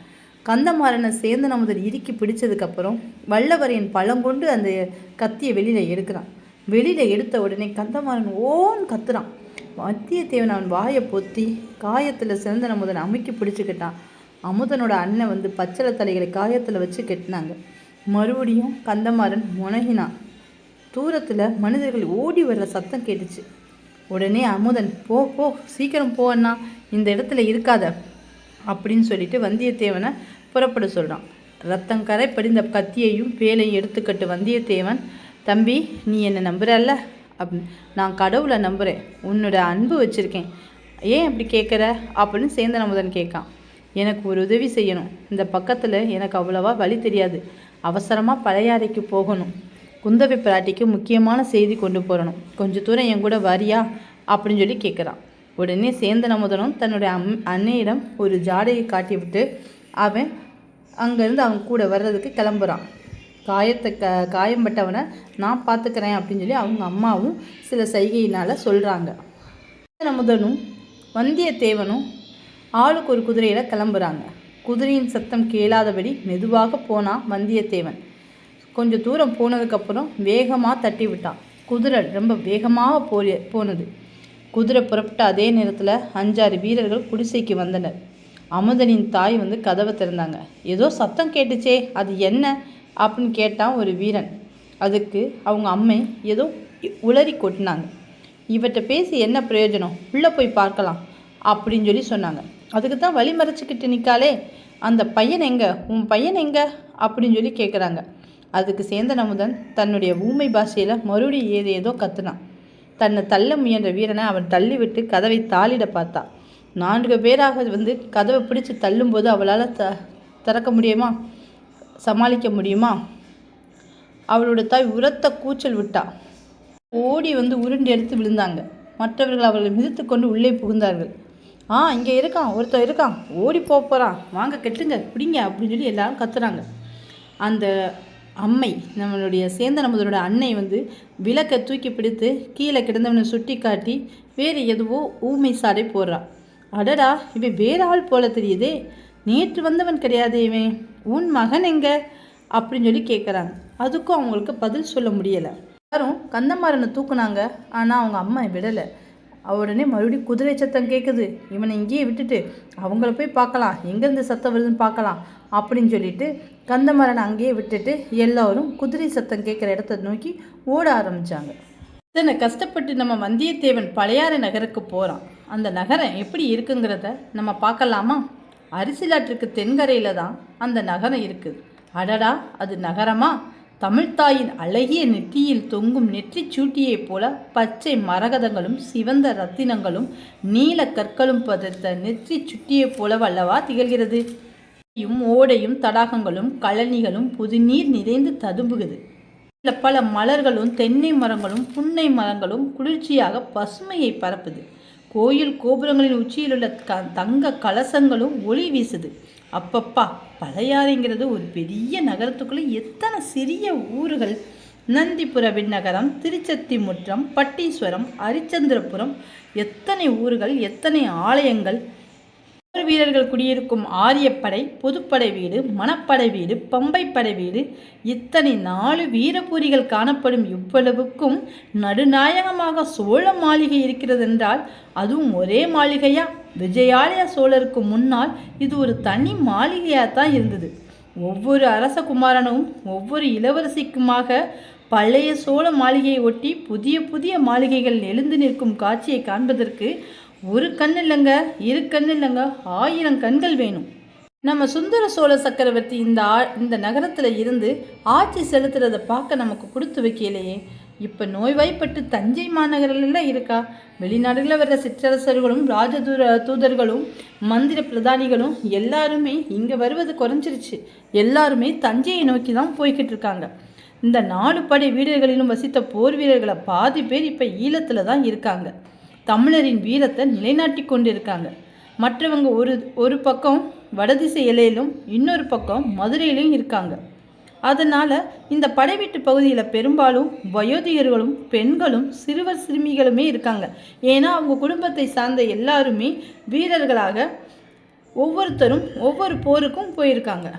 கந்தமாறனை சேந்தன் அமுதன் இறுக்கி பிடிச்சதுக்கப்புறம் வல்லவரையன் பழங்கொண்டு அந்த கத்தியை வெளியில் எடுக்கிறான். வெளியில் எடுத்த உடனே கந்தமாறன் ஓன்னு கத்துறான். வந்தியத்தேவன் அவன் வாயை பொத்தி காயத்தில் சேந்தன் அமுதன் அமுக்கி பிடிச்சிக்கிட்டான். அமுதனோட அண்ணன் வந்து பச்சளை தலைகளை காயத்தில் வச்சு கெட்டினாங்க. மறுபடியும் கந்தமாறன் முனகினான். தூரத்தில் மனிதர்கள் ஓடி வர்ற சத்தம் கேட்டுச்சு. உடனே அமுதன் போ போ சீக்கிரம் போ அண்ணா, இந்த இடத்துல இருக்காத அப்படின்னு சொல்லிட்டு வந்தியத்தேவனை புறப்பட சொல்கிறான். ரத்தம் கரை படிந்த கத்தியையும் பேலையும் எடுத்துக்கட்டு வந்தியத்தேவன், தம்பி நீ என்னை நம்புறல்ல அப்படின்னு. நான் கடவுளை நம்புகிறேன், உன்னோட அன்பு வச்சுருக்கேன், ஏன் அப்படி கேட்குற அப்படின்னு சேந்தன் அமுதன் கேட்கான். எனக்கு ஒரு உதவி செய்யணும். இந்த பக்கத்தில் எனக்கு அவ்வளவா வழி தெரியாது. அவசரமாக பழையாறைக்கு போகணும். குந்தவை பிராட்டிக்கு முக்கியமான செய்தி கொண்டு போகணும். கொஞ்சம் தூரம் என் கூட வரியா அப்படின்னு சொல்லி கேட்குறான். உடனே சேந்தன் அமுதனும் தன்னுடைய அன்னையிடம் ஒரு ஜாடையை காட்டி விட்டு அவன் அங்கேருந்து அவன் கூட வர்றதுக்கு கிளம்புறான். காயம்பட்டவனை நான் பார்த்துக்கிறேன் அப்படின்னு சொல்லி அவங்க அம்மாவும் சில சைகையினால் சொல்கிறாங்க. சேந்தன் அமுதனும் வந்தியத்தேவனும் ஆளுக்கு ஒரு குதிரையில் கிளம்புறாங்க. குதிரையின் சத்தம் கேளாதபடி மெதுவாக போனான் வந்தியத்தேவன். கொஞ்சம் தூரம் போனதுக்கப்புறம் வேகமாக தட்டி விட்டான். குதிரை ரொம்ப வேகமாக போனது. குதிரை புறப்பட்ட அதே நேரத்தில் 5-6 வீரர்கள் குடிசைக்கு வந்தனர். அமுதனின் தாய் வந்து கதவை திறந்தாங்க. ஏதோ சத்தம் கேட்டுச்சே, அது என்ன அப்படின்னு கேட்டான் ஒரு வீரன். அதுக்கு அவங்க அம்மை ஏதோ உளறி கொட்டினாங்க. இவற்றை பேசி என்ன பிரயோஜனம், உள்ளே போய் பார்க்கலாம் அப்படின்னு சொல்லி சொன்னாங்க. அதுக்கு தான் வழி மறைச்சிக்கிட்டு நிற்காலே, அந்த பையன் எங்கே, உன் பையன் எங்கே அப்படின்னு சொல்லி கேட்குறாங்க. அதுக்கு சேந்தன் அமுதன் தன்னுடைய ஊமை பாஷையில் மறுபடியும் ஏதோ கத்துனான். தன்னை தள்ள முயன்ற வீரனை அவன் தள்ளிவிட்டு கதவை தாளிட பார்த்தா. 4 பேராக வந்து கதவை பிடிச்சி தள்ளும்போது அவளால் திறக்க முடியுமா, சமாளிக்க முடியுமா? அவளோட தாய் உரத்த கூச்சல் விட்டா. ஓடி வந்து உருண்டு எடுத்து விழுந்தாங்க. மற்றவர்கள் அவர்களை மிதித்து கொண்டு உள்ளே புகுந்தார்கள். இங்கே இருக்கான், ஒருத்தர் இருக்கான், ஓடி போகிறான், வாங்க கெட்டுங்க பிடிங்க அப்படின்னு சொல்லி எல்லாரும் கத்துறாங்க. அந்த அம்மை நம்மளுடைய சேந்தன் அமுதனோட அன்னை வந்து விளக்கை தூக்கி பிடித்து கீழே கிடந்தவனை சுட்டி காட்டி வேறு எதுவோ ஊமை சாடை போடுறான். அடடா, இவன் வேறு ஆள் போல தெரியுதே, நேற்று வந்தவன் கிடையாது, இவன் உன் மகன் எங்க அப்படின்னு சொல்லி கேட்குறாங்க. அதுக்கும் அவங்களுக்கு பதில் சொல்ல முடியலை. எல்லாரும் கந்தமாறனை தூக்குனாங்க, ஆனால் அவங்க அம்மா விடலை. உடனே மறுபடியும் குதிரை சத்தம் கேட்குது. இவனை இங்கேயே விட்டுட்டு அவங்கள போய் பார்க்கலாம், எங்கேருந்து சத்தம் வருதுன்னு பார்க்கலாம் அப்படின்னு சொல்லிட்டு கந்தமாறனை அங்கேயே விட்டுட்டு எல்லோரும் குதிரை சத்தம் கேட்குற இடத்த நோக்கி ஓட ஆரம்பித்தாங்க. இதனை கஷ்டப்பட்டு நம்ம வந்தியத்தேவன் பழையாறை நகருக்கு போகிறான். அந்த நகரம் எப்படி இருக்குங்கிறத நம்ம பார்க்கலாமா? அரிசிலாற்றுக்கு தென்கரையில் தான் அந்த நகரம் இருக்குது. அடடா, அது நகரமா? தமிழ்த்தாயின் அழகிய நெற்றியில் தொங்கும் நெற்றி சூட்டியைப் போல பச்சை மரகதங்களும் சிவந்த ரத்தினங்களும் நீல கற்களும் பதிர்த்த நெற்றி சுட்டியைப் போல வல்லவா திகழ்கிறது. ஓடையும் தடாகங்களும் கழனிகளும் புதுநீர் நிறைந்து ததும்புகிறது. பல மலர்களும் தென்னை மரங்களும் புன்னை மரங்களும் குளிர்ச்சியாக பசுமையை பரப்புது. கோயில் கோபுரங்களின் உச்சியில் உள்ள தங்க கலசங்களும் ஒளி வீசுது. அப்பப்பா, பழையாறைங்கிறது ஒரு பெரிய நகரத்துக்குள்ளே எத்தனை சிறிய ஊர்கள்! நந்திபுர விண்ணகரம், திருச்சத்திமுற்றம், பட்டீஸ்வரம், அரிச்சந்திரபுரம், எத்தனை ஊர்கள், எத்தனை ஆலயங்கள்! போர் வீரர்கள் குடியிருக்கும் ஆரியப்படை, பொதுப்படை வீடு, மணப்படை வீடு, பம்பைப்படை வீடு, இத்தனை 4 வீரபூரிகள் காணப்படும் இவ்வளவுக்கும் நடுநாயகமாக சோழ மாளிகை இருக்கிறது என்றால் அதுவும் ஒரே மாளிகையா? விஜயாலய சோழருக்கு முன்னால் இது ஒரு தனி மாளிகையாகத்தான் இருந்தது. ஒவ்வொரு அரசகுமாரனும் ஒவ்வொரு இளவரசிக்குமாக பழைய சோழ மாளிகையை ஒட்டி புதிய புதிய மாளிகைகள் எழுந்து நிற்கும் காட்சியை காண்பதற்கு ஒரு கண் இல்லைங்க, 2 கண் இல்லைங்க, 1000 கண்கள் வேணும். நம்ம சுந்தர சோழ சக்கரவர்த்தி இந்த நகரத்தில் இருந்து ஆட்சி செலுத்துறதை பார்க்க நமக்கு கொடுத்து வைக்கலையே. இப்போ நோய்வாய்ப்பட்டு தஞ்சை மாநகரில் இருக்கா. வெளிநாடுகளில் வர்ற சிற்றரசர்களும் தூதர்களும் மந்திர பிரதானிகளும் எல்லாருமே இங்கே வருவது குறைஞ்சிருச்சு. எல்லாருமே தஞ்சையை நோக்கி தான் போய்கிட்டு இருக்காங்க. இந்த 4 படை வீரர்களிலும் வசித்த போர் வீரர்களை பாதி பேர் இப்போ ஈழத்தில் தான் இருக்காங்க. தமிழரின் வீரத்தை நிலைநாட்டி கொண்டு இருக்காங்க. மற்றவங்க ஒரு பக்கம் வடதிசை எல்லையிலும் இன்னொரு பக்கம் மதுரையிலும் இருக்காங்க. அதனால் இந்த படைவீட்டு பகுதியில் பெரும்பாலும் வயோதிகர்களும் பெண்களும் சிறுவர் சிறுமிகளுமே இருக்காங்க. ஏன்னா அவங்க குடும்பத்தை சார்ந்த எல்லாருமே வீரர்களாக ஒவ்வொருத்தரும் ஒவ்வொரு போருக்கும் போயிருக்காங்க.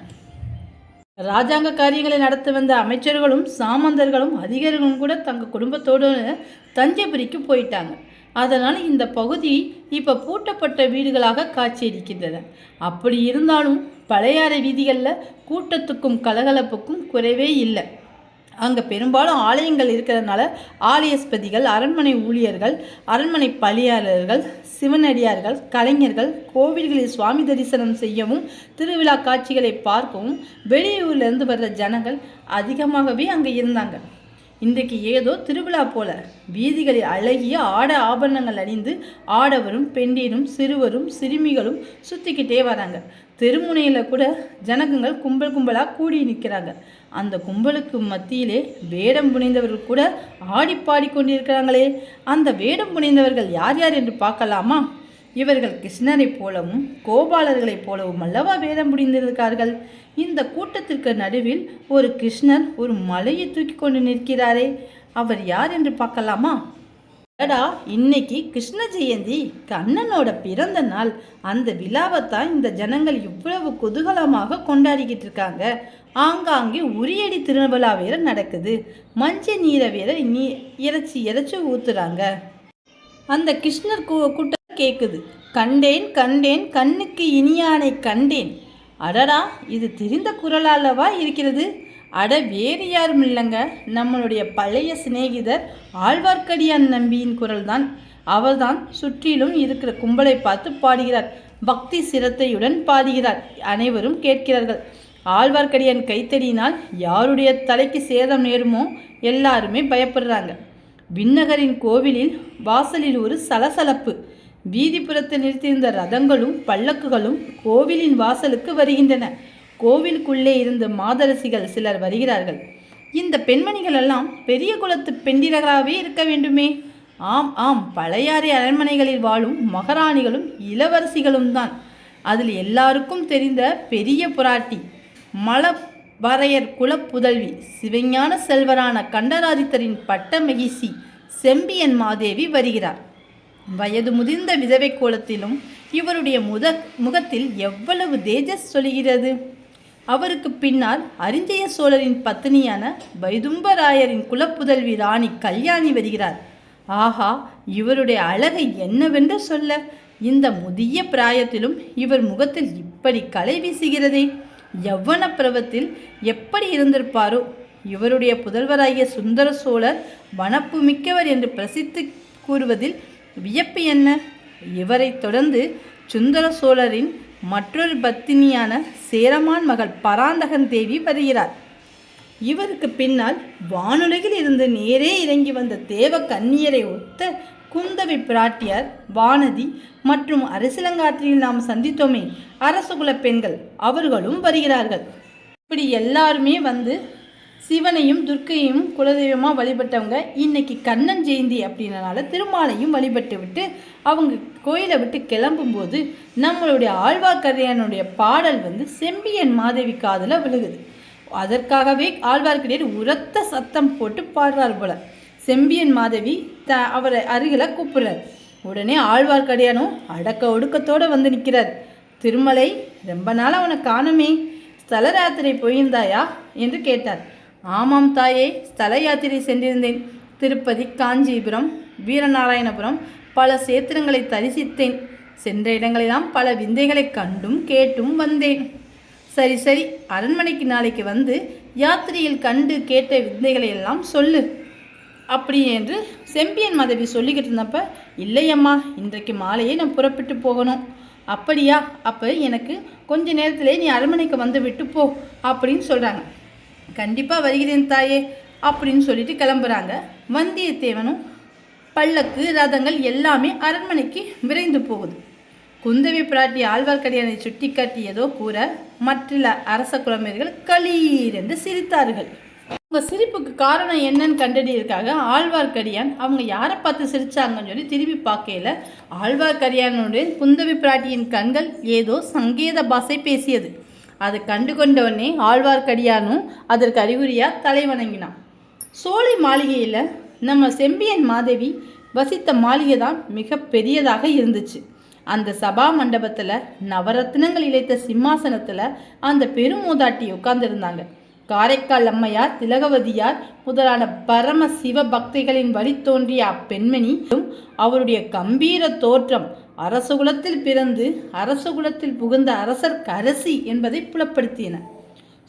ராஜாங்க காரியங்களை நடத்த வந்த அமைச்சர்களும் சாமந்தர்களும் அதிகாரிகளும் கூட தங்கள் குடும்பத்தோடு தஞ்சைபுரிக்கு போயிட்டாங்க. அதனால் இந்த பகுதி இப்போ பூட்டப்பட்ட வீடுகளாக காட்சியளிக்கின்றன. அப்படி இருந்தாலும் பழையாறை வீதிகளில் கூட்டத்துக்கும் கலகலப்புக்கும் குறைவே இல்லை. அங்கே பெரும்பாலும் ஆலயங்கள் இருக்கிறதுனால ஆலயஸ்பதிகள், அரண்மனை ஊழியர்கள், அரண்மனை பணியாளர்கள், சிவனடியார்கள், கலைஞர்கள் கோவில்களில் சுவாமி தரிசனம் செய்யவும் திருவிழா காட்சிகளை பார்க்கவும் வெளியூர்லேருந்து வர்ற ஜனங்கள் அதிகமாகவே அங்கே இருந்தாங்க. இன்றைக்கு ஏதோ திருவிழா போல வீதிகளில் அழகிய ஆபரணங்கள் அணிந்து ஆடவரும் பெண்டீரும் சிறுவரும் சிறுமிகளும் சுற்றிக்கிட்டே வராங்க. தெருமுனையில் கூட ஜனகங்கள் கும்பலாக கூடி நிற்கிறாங்க. அந்த கும்பலுக்கு மத்தியிலே வேடம் புனைந்தவர்கள் கூட ஆடி பாடிக்கொண்டிருக்கிறாங்களே. அந்த வேடம் புனைந்தவர்கள் யார் யார் என்று பார்க்கலாமா? இவர்கள் கிருஷ்ணரை போலவும் கோபாலர்களைப் போலவும் அல்லவா வேடம் புரிந்திருக்கார்கள். இந்த கூட்டத்திற்கு நடுவில் ஒரு கிருஷ்ணர் ஒரு மலையை தூக்கி கொண்டு நிற்கிறாரே, அவர் யார் என்று பார்க்கலாமா? இன்னைக்கு கிருஷ்ண ஜெயந்தி, கண்ணனோட பிறந்த நாள். அந்த விழாவைத்தான் இந்த ஜனங்கள் இவ்வளவு குதூகலமாக கொண்டாடிக்கிட்டு இருக்காங்க. ஆங்காங்கே உரியடி திருவிழா வேற நடக்குது. மஞ்சள் நீரை வேற இறைச்சி ஊத்துறாங்க. அந்த கிருஷ்ணர் கூட்டம் கேட்குது. கண்டேன் கண்டேன் கண்ணுக்கு இனியானை கண்டேன். அடடா, இது தெரிந்த குரலாலவா இருக்கிறது. அட, வேறு யாரும் இல்லைங்க, நம்மளுடைய பழைய சிநேகிதர் ஆழ்வார்க்கடியான் நம்பியின் குரல் தான். அவர்தான் சுற்றிலும் இருக்கிற கும்பலை பார்த்து பாடுகிறார். பக்தி சிரத்தையுடன் பாடுகிறார். அனைவரும் கேட்கிறார்கள். ஆழ்வார்க்கடியான் கைத்தடியினால் யாருடைய தலைக்கு சேதம் நேருமோ எல்லாருமே பயப்படுறாங்க. விண்ணகரின் கோவிலில் வாசலில் ஒரு சலசலப்பு. வீதிப்புறத்தில் நிறுத்தியிருந்த ரதங்களும் பல்லக்குகளும் கோவிலின் வாசலுக்கு வருகின்றன. கோவிலுக்குள்ளே இருந்து மாதரசிகள் சிலர் வருகிறார்கள். இந்த பெண்மணிகள் எல்லாம் பெரிய குலத்து பெண்டிரகளாகவே இருக்க வேண்டுமே. ஆம் ஆம், பழையாறை அரண்மனைகளில் வாழும் மகாராணிகளும் இளவரசிகளும் தான். அதில் எல்லாருக்கும் தெரிந்த பெரிய புராட்டி மலவரையர் குலப்புதல்வி சிவஞான செல்வரான கண்டராதித்தரின் பட்ட மகிழ்ச்சி செம்பியன் மாதேவி வருகிறார். வயது முதிர்ந்த விதவை கோலத்திலும் இவருடைய முகத்தில் எவ்வளவு தேஜஸ் சொல்கிறது. அவருக்கு பின்னால் அரிஞ்சய சோழரின் பத்தினியான வைதும்பராயரின் குலப்புதல்வி ராணி கல்யாணி வருகிறார். ஆஹா, இவருடைய அழகை என்னவென்று சொல்ல. இந்த முதிய பிராயத்திலும் இவர் முகத்தில் இப்படி கலை வீசுகிறதே. யவ்வன பிரபத்தில் எப்படி இருந்திருப்பாரோ. இவருடைய புதல்வராகிய சுந்தர சோழர் வனப்பு மிக்கவர் என்று பிரசித்தி கூறுவதில் வியப்பு என்ன? இவரை தொடர்ந்து சுந்தர சோழரின் மற்றொரு பத்தினியான சேரமான் மகள் பராந்தகன் தேவி வருகிறார். இவருக்கு பின்னால் வானுலகில் இருந்து நேரே இறங்கி வந்த தேவ கன்னியரை ஒத்த குந்தவை பிராட்டியார் வானதி மற்றும் அரசிலங்காற்றில் நாம் சந்தித்தோமே அரசகுல பெண்கள், அவர்களும் வருகிறார்கள். இப்படி எல்லாருமே வந்து சிவனையும் துர்க்கையும் குலதெய்வமாக வழிபட்டவங்க இன்னைக்கு கண்ணன் ஜெயந்தி அப்படின்றனால திருமாலையும் வழிபட்டு விட்டு அவங்க கோயிலை விட்டு கிளம்பும்போது நம்மளுடைய ஆழ்வார்க்கடியானுடைய பாடல் வந்து செம்பியன் மாதேவி காதில் விழுகுது. அதற்காகவே ஆழ்வார்க்கடியார் உரத்த சத்தம் போட்டு பாடுறார் போல. செம்பியன் மாதேவி அவரை அருகில் கூப்பிடுறார். உடனே ஆழ்வார்க்கடியானும் அடக்க ஒடுக்கத்தோடு வந்து நிற்கிறார். திருமலை, ரொம்ப நாள் அவனை காணுமே, ஸ்தல யாத்திரை போயிருந்தாயா என்று கேட்டார். ஆமாம் தாயே, ஸ்தல யாத்திரை சென்றிருந்தேன். திருப்பதி, காஞ்சிபுரம், வீரநாராயணபுரம் பல சேத்திரங்களை தரிசித்தேன். சென்ற இடங்களெல்லாம் பல விந்தைகளை கண்டும் கேட்டும் வந்தேன். சரி சரி, அரண்மனைக்கு நாளைக்கு வந்து யாத்திரையில் கண்டு கேட்ட விந்தைகளை எல்லாம் சொல்லு அப்படி என்று செம்பியன் மாதேவி சொல்லிக்கிட்டு இருந்தப்ப, இல்லையம்மா, இன்றைக்கு மாலையே நான் புறப்பட்டு போகணும். அப்படியா? அப்போ எனக்கு கொஞ்ச நேரத்திலே நீ அரண்மனைக்கு வந்து விட்டு போ அப்படின்னு சொல்கிறாங்க. கண்டிப்பாக வருகிறேன் தாயே. அப்படின்னு சொல்லிட்டு கிளம்புறாங்க. வந்தியத்தேவனும் பல்லக்கு ரதங்கள் எல்லாமே அரண்மனைக்கு விரைந்து போகுது. குந்தவி பிராட்டி ஆழ்வார்க்கடியானை சுட்டி காட்டியதோ கூற மற்ற அரச குழந்தைகள் களீர் என்று சிரித்தார்கள். அவங்க சிரிப்புக்கு காரணம் என்னன்னு கண்டறியதுக்காக ஆழ்வார்க்கடியான் அவங்க யாரை பார்த்து சிரிச்சாங்கன்னு சொல்லி திரும்பி பார்க்கையில ஆழ்வார்க்கடியானுடைய குந்தவி பிராட்டியின் கண்கள் ஏதோ சங்கேத பாஷை பேசியது. அதை கண்டு கொண்டவனே ஆழ்வார்க்கடியானும் அதற்கு அறிகுறியா தலை வணங்கினான். சோலை மாளிகையில் நம்ம செம்பியன் மாதேவி வசித்த மாளிகை தான் மிக பெரியதாக இருந்துச்சு. அந்த சபா மண்டபத்தில் நவரத்னங்கள் இழைத்த சிம்மாசனத்தில் அந்த பெருமூதாட்டி உட்கார்ந்துருந்தாங்க. காரைக்கால் அம்மையார், திலகவதியார் முதலான பரம சிவ பக்திகளின் வழி தோன்றிய அப்பெண்மணியும் அவருடைய கம்பீர தோற்றம் அரசகுலத்தில் பிறந்து அரசகுலத்தில் புகுந்த அரசர் அரசி என்பதை புலப்படுத்தியன.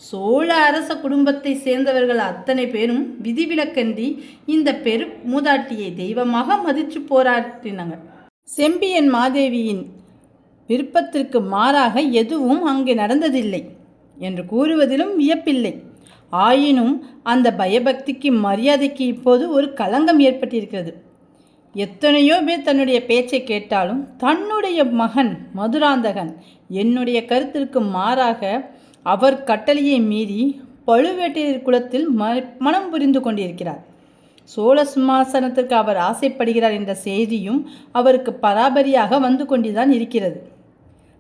சோழ அரச குடும்பத்தை சேர்ந்தவர்கள் அத்தனை பேரும் விதிவிலக்கன்றி இந்த பெரு மூதாட்டியை தெய்வமாக மதித்து போராடினாங்க. செம்பியன் மாதேவியின் விருப்பத்திற்கு மாறாக எதுவும் அங்கு நடந்ததில்லை என்று கூறுவதிலும் வியப்பில்லை. ஆயினும் அந்த பயபக்திக்கு மரியாதைக்கு இப்போது ஒரு களங்கம் ஏற்பட்டிருக்கிறது. எத்தனையோ பேர் தன்னுடைய பேச்சை கேட்டாலும் தன்னுடைய மகன் மதுராந்தகன் என்னுடைய கருத்திற்கு மாறாக அவர் கட்டளையை மீறி பழுவேட்டையர் குலத்தில் மனம் புரிந்து கொண்டிருக்கிறார். சோழ சிம்மாசனத்திற்கு அவர் ஆசைப்படுகிறார் என்ற செய்தியும் அவருக்கு பராபரியாக வந்து கொண்டுதான் இருக்கிறது.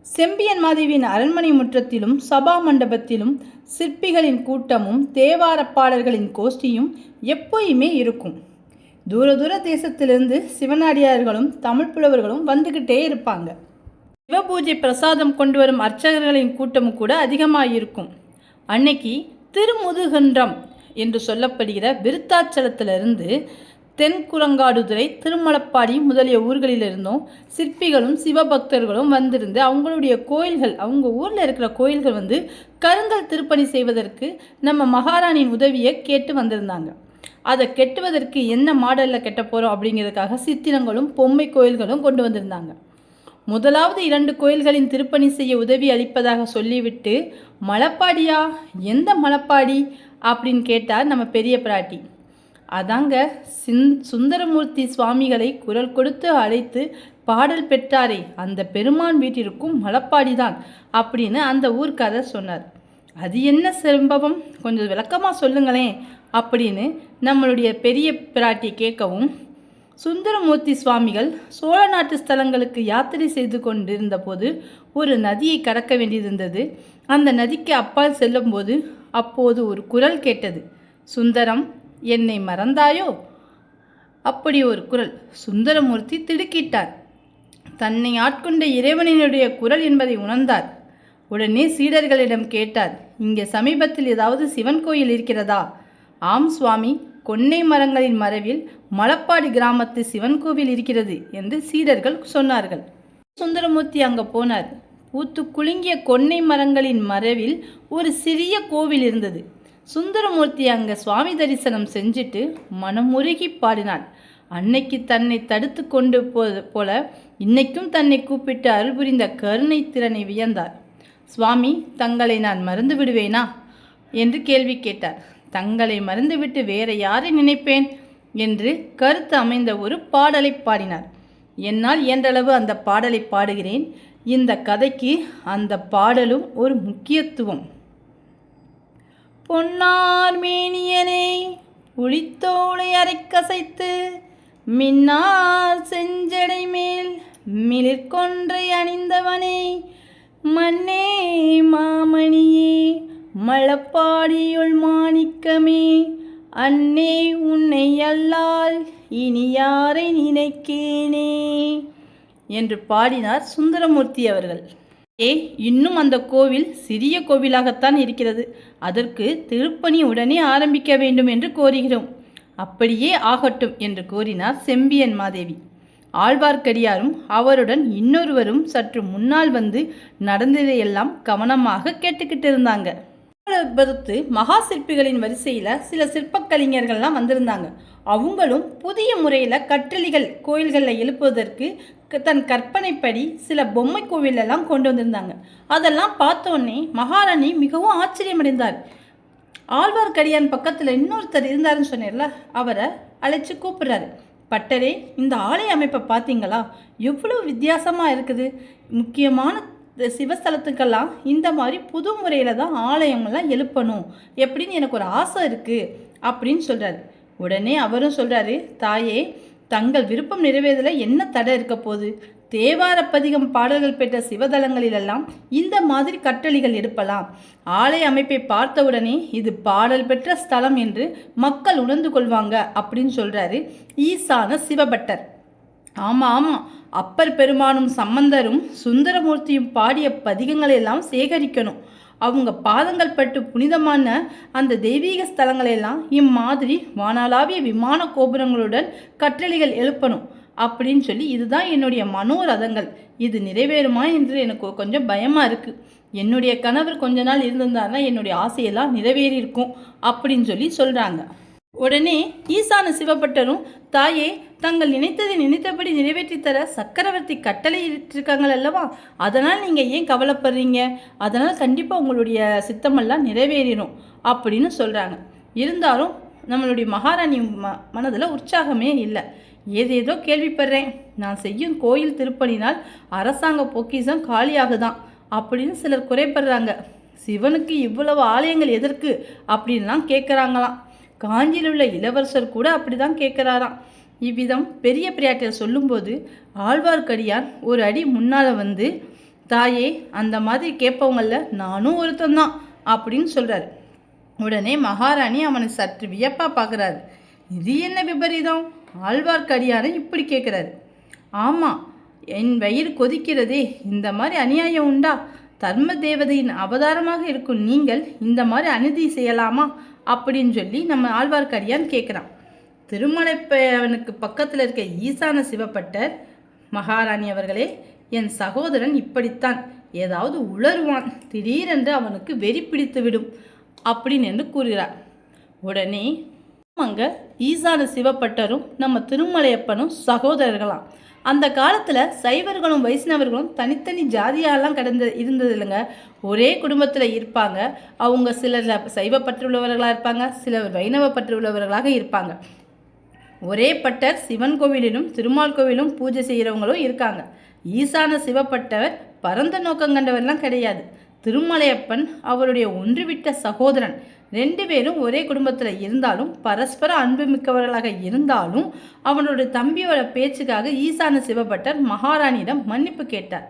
செம்பியன் மாதேவியின் அரண்மனை முற்றத்திலும் சபா மண்டபத்திலும் சிற்பிகளின் கூட்டமும் தேவாரப்பாடல்களின் கோஷ்டியும் எப்போயுமே இருக்கும். தூர தூர தேசத்திலிருந்து சிவனடியார்களும் தமிழ் புலவர்களும் வந்துக்கிட்டே இருப்பாங்க. சிவபூஜை பிரசாதம் கொண்டு வரும் அர்ச்சகர்களின் கூட்டமும் கூட அதிகமாக இருக்கும். அன்னைக்கு திருமுதுகன்றம் என்று சொல்லப்படுகிற விருத்தாச்சலத்திலிருந்து தென்குரங்காடுதுறை, திருமலப்பாடி முதலிய ஊர்களிலிருந்தும் சிற்பிகளும் சிவபக்தர்களும் வந்திருந்து அவங்களுடைய கோயில்கள், அவங்க ஊரில் இருக்கிற கோயில்கள் கருங்கல் திருப்பணி செய்வதற்கு நம்ம மகாராணியின் உதவியை கேட்டு வந்திருந்தாங்க. அதை கெட்டுவதற்கு என்ன மாடலில் கெட்ட போகிறோம் அப்படிங்கிறதுக்காக சித்திரங்களும் பொம்மை கோயில்களும் கொண்டு வந்திருந்தாங்க. முதலாவது 2 கோயில்களின் திருப்பணி செய்ய உதவி அளிப்பதாக சொல்லிவிட்டு, மலப்பாடியா, எந்த மலப்பாடி அப்படின்னு கேட்டார் நம்ம பெரிய பிராட்டி. அதாங்க சுந்தரமூர்த்தி சுவாமிகளை குரல் கொடுத்து அழைத்து பாடல் பெற்றாரே அந்த பெருமான் வீட்டிற்கும் மலப்பாடிதான் அப்படின்னு அந்த ஊர்க்காரர் சொன்னார். அது என்ன சம்பவம், கொஞ்சம் விளக்கமாக சொல்லுங்களேன் அப்படின்னு நம்மளுடைய பெரிய பிராட்டி கேட்கவும், சுந்தரமூர்த்தி சுவாமிகள் சோழ நாட்டு ஸ்தலங்களுக்கு யாத்திரை செய்து கொண்டிருந்த போது ஒரு நதியை கடக்க வேண்டியிருந்தது. அந்த நதிக்கு அப்பால் செல்லும்போது அப்போது ஒரு குரல் கேட்டது. சுந்தரம், என்னை மறந்தாயோ? அப்படி ஒரு குரல். சுந்தரமூர்த்தி திடுக்கிட்டார். தன்னை ஆட்கொண்ட இறைவனினுடைய குரல் என்பதை உணர்ந்தார். உடனே சீடர்களிடம் கேட்டார், இங்கே சமீபத்தில் ஏதாவது சிவன் கோயில் இருக்கிறதா? ஆம் சுவாமி, கொன்னை மரங்களின் மறைவில் மலப்பாடி கிராமத்து சிவன் கோவில் இருக்கிறது என்று சீடர்கள் சொன்னார்கள். சுந்தரமூர்த்தி அங்கே போனார். பூத்து குலுங்கிய கொன்னை மரங்களின் மறைவில் ஒரு சிறிய கோவில் இருந்தது. சுந்தரமூர்த்தி அங்கே சுவாமி தரிசனம் செஞ்சுட்டு மனமுருகி பாடினாள். அன்னைக்கு தன்னை தடுத்து கொண்டு போல இன்னைக்கும் தன்னை கூப்பிட்டு அருள் புரிந்த கருணை திறனை வியந்தார். சுவாமி, தங்களை நான் மறந்து விடுவேனா என்று கேள்வி கேட்டார். தங்களை மறந்துவிட்டு வேற யாரை நினைப்பேன் என்று கருத்து அமைந்த ஒரு பாடலை பாடினார். என்னால் இயன்றளவு அந்த பாடலை பாடுகிறேன். இந்த கதைக்கு அந்த பாடலும் ஒரு முக்கியத்துவம். பொன்னார் மேனியனை புலித்தோலை அரைக்கசைத்து மின்னார் செஞ்சடை மேல் மிளிர்கொன்றை அணிந்தவனே, மன்னே மாமணியே மலப்பாடியுள் மாணிக்கமே, அன்னே உன்னை அல்லால் இனி யாரை நினைக்கேனே என்று பாடினார் சுந்தரமூர்த்தி அவர்கள். இன்னும் அந்த கோவில் சிறிய கோவிலாகத்தான் இருக்கிறது. அதற்கு திருப்பணி உடனே ஆரம்பிக்க வேண்டும் என்று கோருகிறோம். அப்படியே ஆகட்டும் என்று கோரினார் செம்பியன் மாதேவி. ஆழ்வார்க்கடியாரும் அவருடன் இன்னொருவரும் சற்று முன்னால் நடந்ததையெல்லாம் கவனமாக கேட்டுக்கிட்டு இருந்தாங்க. மகா சிற்பிகளின் வரிசையில் சில சிற்பக்கலைஞர்கள்லாம் வந்திருந்தாங்க. அவங்களும் புதிய முறையில் கற்றளிகள் கோயில்களில் எழுப்புவதற்கு தன் கற்பனைப்படி சில பொம்மை கோவிலெல்லாம் கொண்டு வந்திருந்தாங்க. அதெல்லாம் பார்த்தோன்னே மகாராணி மிகவும் ஆச்சரியமடைந்தார். ஆழ்வார்க்கடியான் பக்கத்தில் இன்னொருத்தர் இருந்தாருன்னு சொன்னேர்ல, அவரை அழைச்சி கூப்பிடுறாரு. பட்டரே, இந்த ஆலய அமைப்பை பார்த்தீங்களா? எவ்வளோ வித்தியாசமாக இருக்குது. முக்கியமான சிவஸ்தலத்துக்கெல்லாம் இந்த மாதிரி புது முறையில் தான் ஆலயங்கள்லாம் எழுப்பணும் எப்படின்னு எனக்கு ஒரு ஆசை இருக்குது அப்படின்னு சொல்கிறாரு. உடனே அவரும் சொல்கிறாரு, தாயே, தங்கள் விருப்பம் நிறைவேறதில் என்ன தடை இருக்க போகுது? தேவார பதிகம் பாடல்கள் பெற்ற சிவதலங்களிலெல்லாம் இந்த மாதிரி கட்டளிகள் எடுப்பலாம். ஆலய அமைப்பை பார்த்தவுடனே இது பாடல் பெற்ற ஸ்தலம் என்று மக்கள் உணர்ந்து கொள்வாங்க அப்படின்னு சொல்கிறாரு ஈசான சிவபட்டர். ஆமாம் ஆமாம், அப்பர் பெருமானும் சம்பந்தரும் சுந்தரமூர்த்தியும் பாடிய பதிகங்களை எல்லாம் சேகரிக்கணும். அவங்க பாதங்கள் பட்டு புனிதமான அந்த தெய்வீக ஸ்தலங்களெல்லாம் இம்மாதிரி வானாளாவிய விமான கோபுரங்களுடன் கற்றளிகள் எழுப்பணும் அப்படின்னு சொல்லி, இதுதான் என்னுடைய மனோரதங்கள். இது நிறைவேறுமா என்று எனக்கு கொஞ்சம் பயமாக இருக்குது. என்னுடைய கணவர் கொஞ்ச நாள் இருந்திருந்தாருன்னா என்னுடைய ஆசையெல்லாம் நிறைவேறியிருக்கும் அப்படின்னு சொல்லி சொல்கிறாங்க. உடனே ஈசான சிவபட்டரும், தாயே, தங்கள் நினைத்ததை நினைத்தபடி நிறைவேற்றி தர சக்கரவர்த்தி கட்டளை இட்டிருக்காங்கள் அல்லவா, அதனால் நீங்கள் ஏன் கவலைப்படுறீங்க? அதனால் கண்டிப்பாக உங்களுடைய சித்தமெல்லாம் நிறைவேறிடும் அப்படின்னு சொல்கிறாங்க. இருந்தாலும் நம்மளுடைய மகாராணி மனதில் உற்சாகமே இல்லை. ஏதேதோ கேள்விப்படுறேன். நான் செய்யும் கோயில் திருப்பணினால் அரசாங்க பொக்கிஷம் காலியாகுதான் அப்படின்னு சிலர் குறைப்படுறாங்க. சிவனுக்கு இவ்வளவு ஆலயங்கள் எதற்கு அப்படின்லாம் கேட்குறாங்களாம். காஞ்சியில் உள்ள இளவரசர் கூட அப்படி தான் கேட்குறாராம். இவ்விதம் பெரிய பிரியாட்டில் சொல்லும்போது ஆழ்வார்க்கடியான் ஒரு அடி முன்னால் வந்து, தாயே, அந்த மாதிரி கேட்பவங்களில் நானும் ஒருத்தந்தான் அப்படின்னு சொல்கிறாரு. உடனே மகாராணி அவனை சற்று வியப்பாக பார்க்குறாரு. இது என்ன விபரீதம்? ஆழ்வார்க்கடியானை இப்படி கேட்குறாரு. ஆமாம், என் வயிறு கொதிக்கிறதே, இந்த மாதிரி அநியாயம் உண்டா? தர்ம தேவதையின் அவதாரமாக இருக்கும் நீங்கள் இந்த மாதிரி அநீதி செய்யலாமா அப்படின்னு சொல்லி நம்ம ஆழ்வார்க்கடியான் கேட்குறான். திருமலைப்பவனுக்கு பக்கத்தில் இருக்க ஈசான சிவப்பட்டர், மகாராணி அவர்களே, என் சகோதரன் இப்படித்தான், ஏதாவது உளறுவான், திடீரென்று அவனுக்கு வெறி பிடித்து விடும் அப்படின்னு என்று கூறுகிறார். உடனே அங்கே ஈசான சிவப்பட்டரும் நம்ம திருமலையப்பனும் சகோதரர்களாம். அந்த காலத்தில் சைவர்களும் வைஷ்ணவர்களும் தனித்தனி ஜாதியாலாம் இருந்தது இல்லைங்க. ஒரே குடும்பத்தில் இருப்பாங்க. அவங்க சிலர் சைவப்பற்றுள்ளவர்களாக இருப்பாங்க, சிலர் வைணவப்பற்றுள்ளவர்களாக இருப்பாங்க. ஒரே பட்டர் சிவன் கோவிலிலும் திருமால் கோவிலும் பூஜை செய்கிறவங்களும் இருக்காங்க. ஈசான சிவப்பட்டவர் பரந்த நோக்கம் கண்டவர்லாம் கிடையாது. திருமலையப்பன் அவருடைய ஒன்றுவிட்ட சகோதரன். 2 பேரும் ஒரே குடும்பத்தில் இருந்தாலும் பரஸ்பர அன்பு மிக்கவர்களாக இருந்தாலும் அவனுடைய தம்பியோட பேச்சுக்காக ஈசான சிவபட்டர் மகாராணியிடம் மன்னிப்பு கேட்டார்.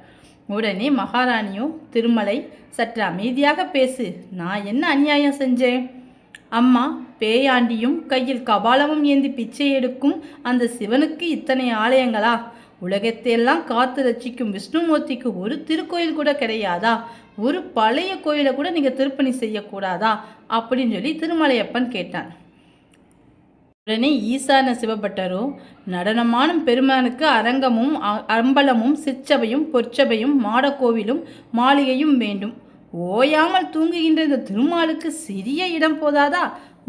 உடனே மகாராணியோ, திருமலை, சற்று அமைதியாக பேசு, நான் என்ன அநியாயம் செஞ்சேன்? அம்மா, பேயாண்டியும் கையில் கபாலமும் ஏந்தி பிச்சை எடுக்கும் அந்த சிவனுக்கு இத்தனை ஆலயங்களா? உலகத்தையெல்லாம் காத்து ரட்சிக்கும் விஷ்ணுமூர்த்திக்கு ஒரு திருக்கோயில் கூட கிடையாதா? ஒரு பழைய கோயிலை கூட நீங்கள் திருப்பணி செய்யக்கூடாதா அப்படின்னு சொல்லி திருமலையப்பன் கேட்டான். உடனே ஈசான சிவபட்டரும், நடனமான பெருமானுக்கு அரங்கமும் அம்பலமும் சிற்சபையும் பொற்சபையும் மாடக்கோவிலும் மாளிகையும் வேண்டும். ஓயாமல் தூங்குகின்ற இந்த திருமாலுக்கு சிறிய இடம் போதாதா?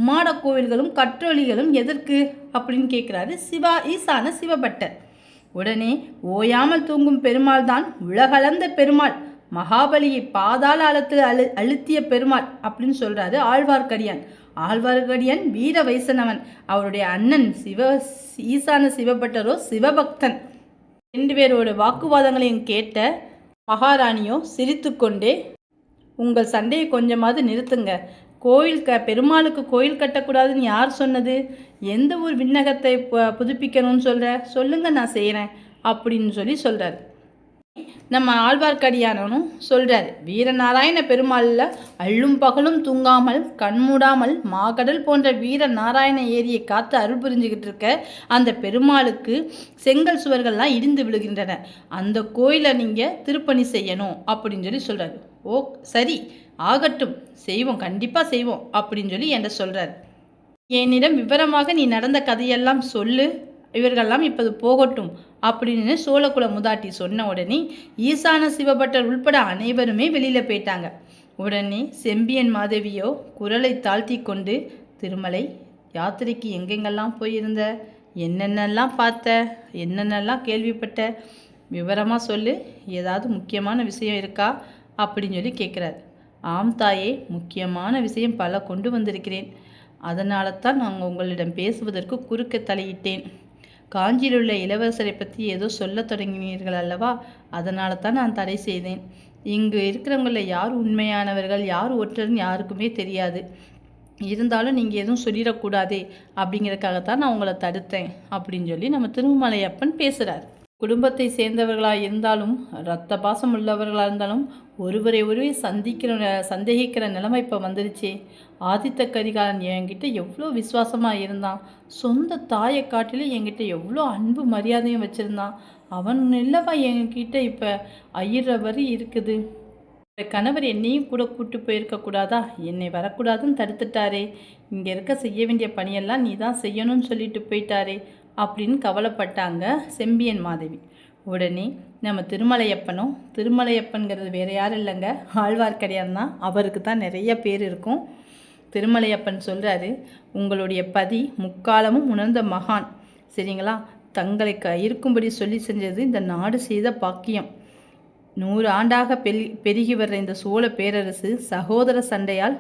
மாடக்கோவில்களும் கற்றொலிகளும் எதற்கு அப்படின்னு கேட்குறாரு ஈசான சிவபட்டர். உடனே, ஓயாமல் தூங்கும் பெருமாள் தான் உலகளந்த பெருமாள், மகாபலியை பாதாள ஆழத்தில் அழுத்திய பெருமாள் அப்படின்னு சொல்கிறாரு ஆழ்வார்க்கடியான். ஆழ்வார்க்கடியான் வீர வைசனவன். அவருடைய அண்ணன் ஈசான சிவபட்டரோ சிவபக்தன். 2 பேரோட வாக்குவாதங்களையும் கேட்ட மகாராணியோ சிரித்து கொண்டே, உங்கள் சண்டையை கொஞ்சமாவது நிறுத்துங்க. பெருமாளுக்கு கோயில் கட்டக்கூடாதுன்னு யார் சொன்னது? எந்த ஒரு விண்ணகத்தை புதுப்பிக்கணும்னு சொல்லுங்க, நான் செய்கிறேன் அப்படின்னு சொல்கிறார். நம்ம ஆழ்வார்க்கடியானும் சொல்கிறார், வீரநாராயண பெருமாளில் அள்ளும் பகலும் தூங்காமல் கண்மூடாமல் மாகடல் போன்ற வீர நாராயண ஏரியை காத்து அருள் புரிஞ்சுக்கிட்டு இருக்க அந்த பெருமாளுக்கு செங்கல் சுவர்கள்லாம் இடிந்து விழுகின்றன. அந்த கோயிலை நீங்கள் திருப்பணி செய்யணும் அப்படின்னு சொல்கிறார். ஓ சரி, ஆகட்டும், செய்வோம், கண்டிப்பாக செய்வோம் அப்படின்னு என்கிட்ட சொல்கிறார். என்னிடம் விவரமாக நீ நடந்த கதையெல்லாம் சொல்லு, இவர்களெல்லாம் இப்போது போகட்டும் அப்படின்னு சோழகுல முதாட்டி சொன்ன உடனே ஈசான சிவபட்டர் உள்பட அனைவருமே வெளியில் போயிட்டாங்க. உடனே செம்பியன் மாதேவியோ குரலை தாழ்த்தி கொண்டு, திருமலை, யாத்திரைக்கு எங்கெங்கெல்லாம் போயிருந்த, என்னென்னலாம் பார்த்த, என்னென்னலாம் கேள்விப்பட்ட, விவரமாக சொல்லு, ஏதாவது முக்கியமான விஷயம் இருக்கா அப்படின்னு கேட்குறாரு. ஆம் தாயே, முக்கியமான விஷயம் பல கொண்டு வந்திருக்கிறேன். அதனால தான் நான் உங்களிடம் பேசுவதற்கு குறுக்க தலையிட்டேன். காஞ்சியில் உள்ள இளவரசரை பற்றி ஏதோ சொல்லத் தொடங்கினீர்கள் அல்லவா? அதனால தான் நான் தடை செய்தேன். இங்கு இருக்கிறவங்களில் யார் உண்மையானவர்கள், யார் ஒற்றர்னு யாருக்குமே தெரியாது. இருந்தாலும் நீங்கள் எதுவும் சொல்லிடக்கூடாதே அப்படிங்கிறதுக்காகத்தான் நான் உங்களை தடுத்தேன் அப்படின்னு சொல்லி நம்ம திருமலையப்பன் பேசுகிறார். குடும்பத்தை சேர்ந்தவர்களாக இருந்தாலும், இரத்த பாசம் உள்ளவர்களாக இருந்தாலும் ஒருவரை சந்தேகிக்கிற நிலைமை இப்போ வந்துருச்சே. ஆதித்த கரிகாலன் என்கிட்ட எவ்வளோ விசுவாசமாக இருந்தான். சொந்த தாயை காட்டிலும் என்கிட்ட எவ்வளோ அன்பு மரியாதையும் வச்சுருந்தான். அவன் இல்லவா என்கிட்ட இப்போ ஐயிற வரி இருக்குது. கணவர் என்னையும் கூட கூட்டு போயிருக்கக்கூடாதா? என்னை வரக்கூடாதுன்னு தடுத்துட்டாரே. இங்கே இருக்க செய்ய வேண்டிய பணியெல்லாம் நீ தான் செய்யணும்னு சொல்லிட்டு போயிட்டாரே அப்படின்னு கவலைப்பட்டாங்க செம்பியன் மாதேவி. உடனே நம்ம திருமலையப்பன்கிறது வேறு யாரும் இல்லைங்க, ஆழ்வார்க்கடியான் தான். அவருக்கு தான் நிறைய பேர் இருக்கும். திருமலையப்பன் சொல்கிறாரு, உங்களுடைய பதி முக்காலமும் உணர்ந்த மகான், சரிங்களா? தங்களை இருக்கும்படி சொல்லி செஞ்சது இந்த நாடு செய்த பாக்கியம். 100 ஆண்டாக பெருகி வர்ற இந்த சோழ பேரரசு சகோதர சண்டையால்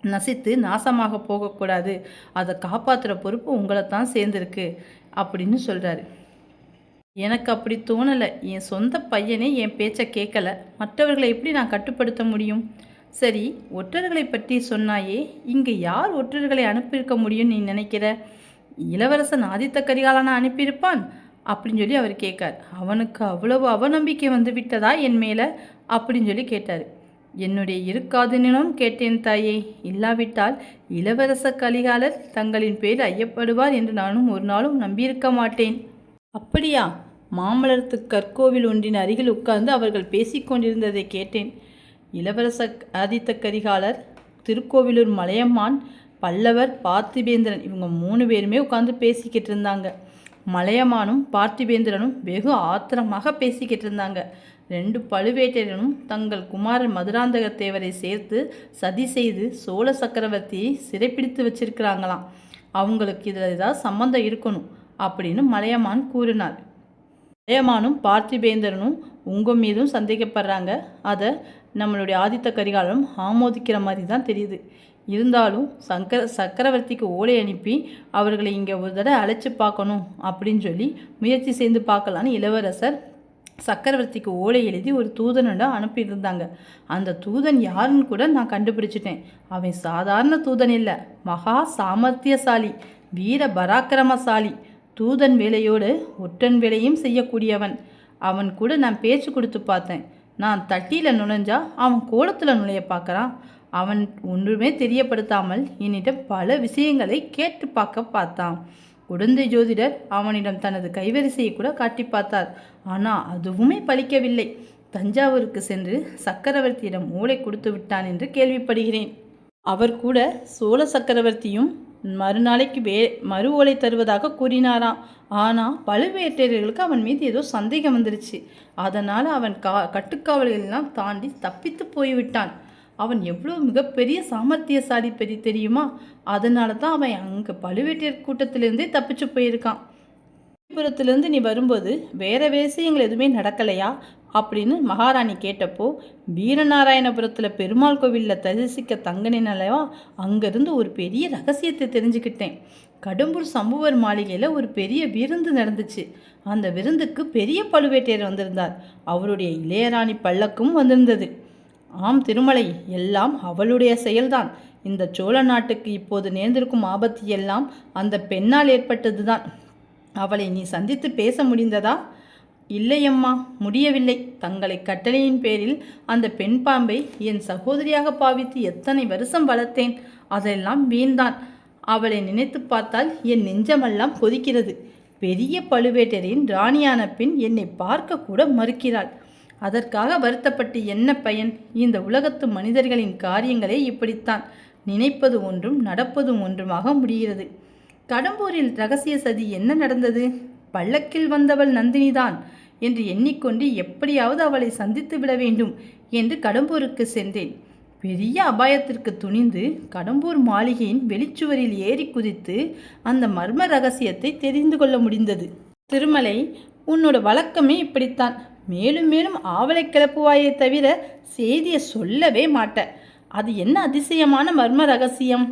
நசித்து நாசமாக போகக்கூடாது. அதை காப்பாற்றுற பொறுப்பு உங்களை தான் சேர்ந்துருக்கு அப்படின்னு சொல்கிறாரு. எனக்கு அப்படி தோணலை. என் சொந்த பையனே என் பேச்சை கேட்கலை. மற்றவர்களை எப்படி நான் கட்டுப்படுத்த முடியும்? சரி, ஒற்றர்களை பற்றி சொன்னாயே, இங்கே யார் ஒற்றர்களை அனுப்பியிருக்க முடியும்னு நீ நினைக்கிற? இளவரசன் ஆதித்த கரிகாலனை அனுப்பியிருப்பான் அப்படின்னு சொல்லி அவர் கேட்கார். அவனுக்கு அவ்வளவு அவநம்பிக்கை வந்து விட்டதா என் மேலே அப்படின்னு சொல்லி கேட்டார். என்னுடைய இருக்காதனினும் கேட்டேன் தாயே. இல்லாவிட்டால் இளவரச கரிகாலர் தங்களின் பேர் ஐயப்படுவார் என்று நானும் ஒரு நாளும் நம்பியிருக்க மாட்டேன். அப்படியா? மாமல்லத்து கற்கோவில் ஒன்றின் அருகில் உட்கார்ந்து அவர்கள் பேசிக்கொண்டிருந்ததை கேட்டேன். இளவரச ஆதித்த கரிகாலர், திருக்கோவிலூர் மலையமான், பல்லவர், பார்த்திபேந்திரன் இவங்க 3 பேருமே உட்கார்ந்து பேசிக்கிட்டு இருந்தாங்க. மலையமானும் பார்த்திபேந்திரனும் வெகு ஆத்திரமாக பேசிக்கிட்டு இருந்தாங்க. 2 பழுவேட்டையரனும் தங்கள் குமாரன் மதுராந்தகத்தேவரை சேர்த்து சதி செய்து சோழ சக்கரவர்த்தியை சிறைப்பிடித்து வச்சிருக்கிறாங்களாம். அவங்களுக்கு இதில் ஏதாவது சம்பந்தம் இருக்கணும் அப்படின்னு மலையமான் கூறினார். மலையமானும் பார்த்திபேந்திரனும் உங்கள் மீதும் சந்தேகப்படுறாங்க. அதை நம்மளுடைய ஆதித்த கரிகாலனும் ஆமோதிக்கிற மாதிரி தான் தெரியுது. இருந்தாலும் சக்கரவர்த்திக்கு ஓலை அனுப்பி அவர்களை இங்கே ஒரு தடவை அழைச்சி பார்க்கணும் அப்படின்னு சொல்லி முயற்சி செய்து பார்க்கலான்னு இளவரசர் சக்கரவர்த்திக்கு ஓலை எழுதி ஒரு தூதனிடம் அனுப்பியிருந்தாங்க. அந்த தூதன் யாருன்னு கூட நான் கண்டுபிடிச்சிட்டேன். அவன் சாதாரண தூதன் இல்லை, மகா சாமர்த்தியசாலி, வீர பராக்கிரமசாலி. தூதன் வேலையோடு ஒற்றன் வேலையும் செய்யக்கூடியவன். அவன் கூட நான் பேச்சு கொடுத்து பார்த்தேன். நான் தட்டியில் நுழைஞ்சா அவன் கோலத்தில் நுழைய பார்க்குறான். அவன் ஒன்றுமே தெரியப்படுத்தாமல் என்னிடம் பல விஷயங்களை கேட்டு பார்த்தான். குடந்தை ஜோதிடர் அவனிடம் தனது கைவரிசையை கூட காட்டி பார்த்தார். ஆனால் அதுவுமே பலிக்கவில்லை. தஞ்சாவூருக்கு சென்று சக்கரவர்த்தியிடம் ஓலை கொடுத்து விட்டான் என்று கேள்விப்படுகிறேன். அவர் கூட சோழ சக்கரவர்த்தியும் மறுநாளைக்கு மறு ஓலை தருவதாக கூறினாராம். ஆனால் பழுவேட்டையர்களுக்கு அவன் மீது ஏதோ சந்தேகம் வந்துருச்சு. அதனால் அவன் கட்டுக்காவல்களெல்லாம் தாண்டி தப்பித்து போய்விட்டான். அவன் எவ்வளோ மிகப்பெரிய சாமர்த்தியசாலி தெரியுமா? அதனால தான் அவன் அங்கே பழுவேட்டையர் கூட்டத்திலேருந்தே தப்பிச்சு போயிருக்கான். புறத்திலேருந்து நீ வரும்போது வேற விஷயங்கள் எதுவுமே நடக்கலையா அப்படின்னு மகாராணி கேட்டப்போ, வீரநாராயணபுரத்தில் பெருமாள் கோவிலில் தரிசிக்க தங்கினேனல்லவா, அங்கேருந்து ஒரு பெரிய ரகசியத்தை தெரிஞ்சுக்கிட்டேன். கடம்பூர் சம்புவர் மாளிகையில் ஒரு பெரிய விருந்து நடந்துச்சு. அந்த விருந்துக்கு பெரிய பழுவேட்டையர் வந்திருந்தார். அவருடைய இளையராணி பல்லக்கும் வந்திருந்தது. ஆம் திருமலை, எல்லாம் அவளுடைய செயல்தான். இந்த சோழ நாட்டுக்கு இப்போது நேர்ந்திருக்கும் ஆபத்து எல்லாம் அந்த பெண்ணால் ஏற்பட்டது தான். அவளை நீ சந்தித்து பேச முடிந்ததா? இல்லையம்மா, முடியவில்லை. தங்களை கட்டளையின் பேரில் அந்த பெண் பாம்பை என் சகோதரியாக பாவித்து எத்தனை வருஷம் வளர்த்தேன். அதெல்லாம் வீண்தான். அவளை நினைத்து பார்த்தால் என் நெஞ்சமெல்லாம் கொதிக்கிறது. பெரிய பழுவேட்டரின் ராணியான பின் என்னை பார்க்க கூட மறுக்கிறாள். அதற்காக வருத்தப்பட்டு என்ன பயன்? இந்த உலகத்து மனிதர்களின் காரியங்களே இப்படித்தான். நினைப்பது ஒன்றும் நடப்பது ஒன்றுமாக முடிகிறது. கடம்பூரில் ரகசிய சதி என்ன நடந்தது? பல்லக்கில் வந்தவள் நந்தினிதான் என்று எண்ணிக்கொண்டு எப்படியாவது அவளை சந்தித்து விட வேண்டும் என்று கடம்பூருக்கு சென்றேன். பெரிய அபாயத்திற்கு துணிந்து கடம்பூர் மாளிகையின் வெளிச்சுவரில் ஏறி குதித்து அந்த மர்ம ரகசியத்தை தெரிந்து கொள்ள முடிந்தது. திருமலை, உன்னோட வழக்கமே இப்படித்தான். மேலும் மேலும் ஆவலை கிளப்புவாயே தவிர செய்தியை சொல்லவே மாட்ட. அது என்ன அதிசயமான மர்ம ரகசியம்?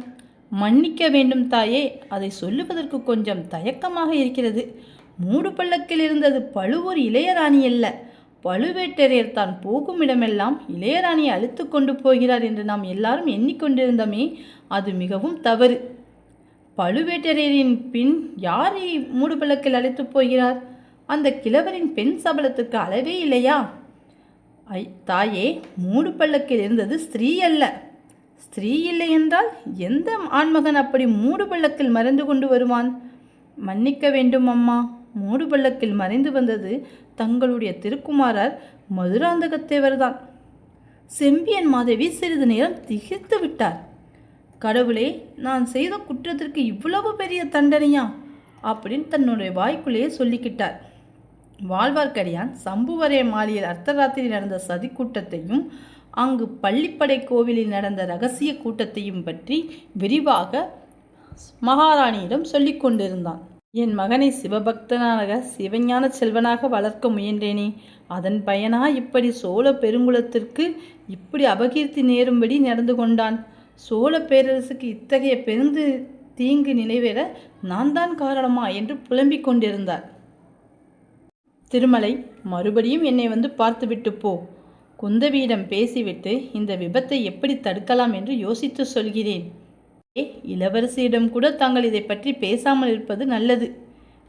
மன்னிக்க வேண்டும் தாயே, அதை சொல்லுவதற்கு கொஞ்சம் தயக்கமாக இருக்கிறது. மூடு பல்லக்கில் இருந்தது பழுவூர் இளையராணி அல்ல. பழுவேட்டரையர் தான் போகும் இடமெல்லாம் இளையராணியை அழைத்து கொண்டு போகிறார் என்று நாம் எல்லாரும் எண்ணிக்கொண்டிருந்தோமே, அது மிகவும் தவறு. பழுவேட்டரையரின் பின் யாரை மூடு பல்லக்கில் அழைத்து போகிறார்? அந்த கிழவரின் பெண் சபலத்துக்கு அளவே இல்லையா? தாயே, மூடு பல்லக்கில் இருந்தது ஸ்திரீ அல்ல. ஸ்திரீ இல்லை என்றால் எந்த ஆண்மகன் அப்படி மூடு பல்லக்கில் மறைந்து கொண்டு வருவான்? மன்னிக்க வேண்டும் அம்மா, மூடு பல்லக்கில் மறைந்து வந்தது தங்களுடைய திருக்குமாரர் மதுராந்தகத்தேவர்தான். செம்பியன் மாதேவி சிறிது நேரம் திகைத்து விட்டார். கடவுளே, நான் செய்த குற்றத்திற்கு இவ்வளவு பெரிய தண்டனையா அப்படின்னு தன்னுடைய வாய்க்குள்ளேயே சொல்லிக்கிட்டார். வாழ்வார்க்கடியான் சம்புவரைய மாளிகையில் அர்த்தராத்திரி நடந்த சதி கூட்டத்தையும் அங்கு பள்ளிப்படை கோவிலில் நடந்த இரகசிய கூட்டத்தையும் பற்றி விரிவாக மகாராணியிடம் சொல்லி கொண்டிருந்தான். என் மகனை சிவபக்தனாக சிவஞான செல்வனாக வளர்க்க முயன்றேனே, அதன் பயனா இப்படி சோழ பெருங்குலத்திற்கு இப்படி அபகீர்த்தி நேரும்படி நடந்து கொண்டான். சோழ பேரரசுக்கு இத்தகைய பெருந்து தீங்கு நினைவேற நான் தான் காரணமா என்று புலம்பிக் கொண்டிருந்தார். திருமலை, மறுபடியும் என்னை வந்து பார்த்துவிட்டு போ. குந்தவியிடம் பேசிவிட்டு இந்த விபத்தை எப்படி தடுக்கலாம் என்று யோசித்து சொல்கிறேன். இளவரசியிடம் கூட தாங்கள் இதை பற்றி பேசாமல் இருப்பது நல்லது.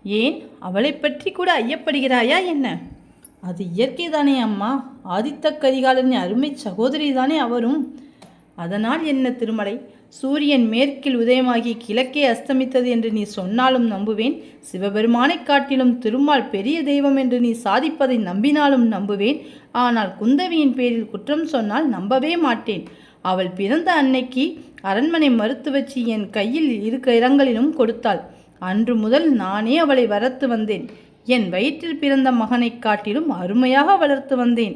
ஏன், அவளை பற்றி கூட ஐயப்படுகிறாயா என்ன? அது இயற்கைதானே அம்மா. ஆதித்த கரிகாலனின் அருமை சகோதரி தானே அவரும். அதனால் என்ன திருமலை? சூரியன் மேற்கில் உதயமாகி கிழக்கே அஸ்தமித்தது என்று நீ சொன்னாலும் நம்புவேன். சிவபெருமானை காட்டிலும் திருமால் பெரிய தெய்வம் என்று நீ சாதிப்பதை நம்பினாலும் நம்புவேன். ஆனால் குந்தவியின் பேரில் குற்றம் சொன்னால் நம்பவே மாட்டேன். அவள் பிறந்த அன்னைக்கு அரண்மனை மறுத்து வச்சு என் கையில் இருக்க இடங்களிலும் கொடுத்தாள். அன்று முதல் நானே அவளை வளர்த்து வந்தேன். என் வயிற்றில் பிறந்த மகனை காட்டிலும் அருமையாக வளர்த்து வந்தேன்.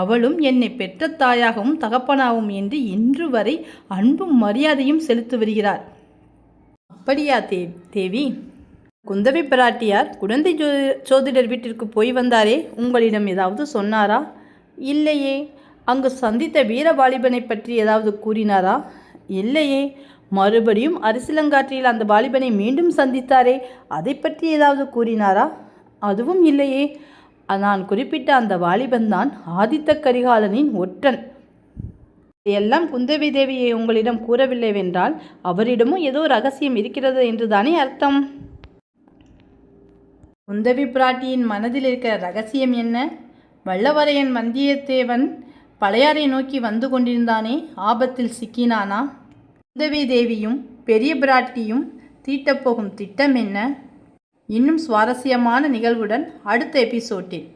அவளும் என்னை பெற்ற தாயாகவும் தகப்பனாகவும் என்று இன்று வரை அன்பும் மரியாதையும் செலுத்தி வருகிறார். அப்படியா தேவி? குந்தவி பிராட்டியார் குழந்தை ஜோதிடர் வீட்டிற்கு போய் வந்தாரே, உங்களிடம் ஏதாவது சொன்னாரா? இல்லையே. அங்கு சந்தித்த வீரவாலிபனை பற்றி ஏதாவது கூறினாரா? இல்லையே. மறுபடியும் அரசிலங்காற்றில் அந்த வாலிபனை மீண்டும் சந்தித்தாரே, அதை பற்றி ஏதாவது கூறினாரா? அதுவும் இல்லையே. நான் குறிப்பிட்ட அந்த வாலிபன்தான் ஆதித்த கரிகாலனின் ஒற்றன். இதையெல்லாம் குந்தவி தேவியை உங்களிடம் கூறவில்லைவென்றால் அவரிடமும் ஏதோ ரகசியம் இருக்கிறது என்றுதானே அர்த்தம். குந்தவி பிராட்டியின் மனதில் இருக்கிற ரகசியம் என்ன? வல்லவரையன் வந்தியத்தேவன் பழையாறை நோக்கி வந்து கொண்டிருந்தானே, ஆபத்தில் சிக்கினானா? குந்தவி தேவியும் பெரிய பிராட்டியும் தீட்டப்போகும் திட்டம் என்ன? இன்னும் சுவாரஸ்யமான நிகழ்வுடன் அடுத்த எபிசோட்டில்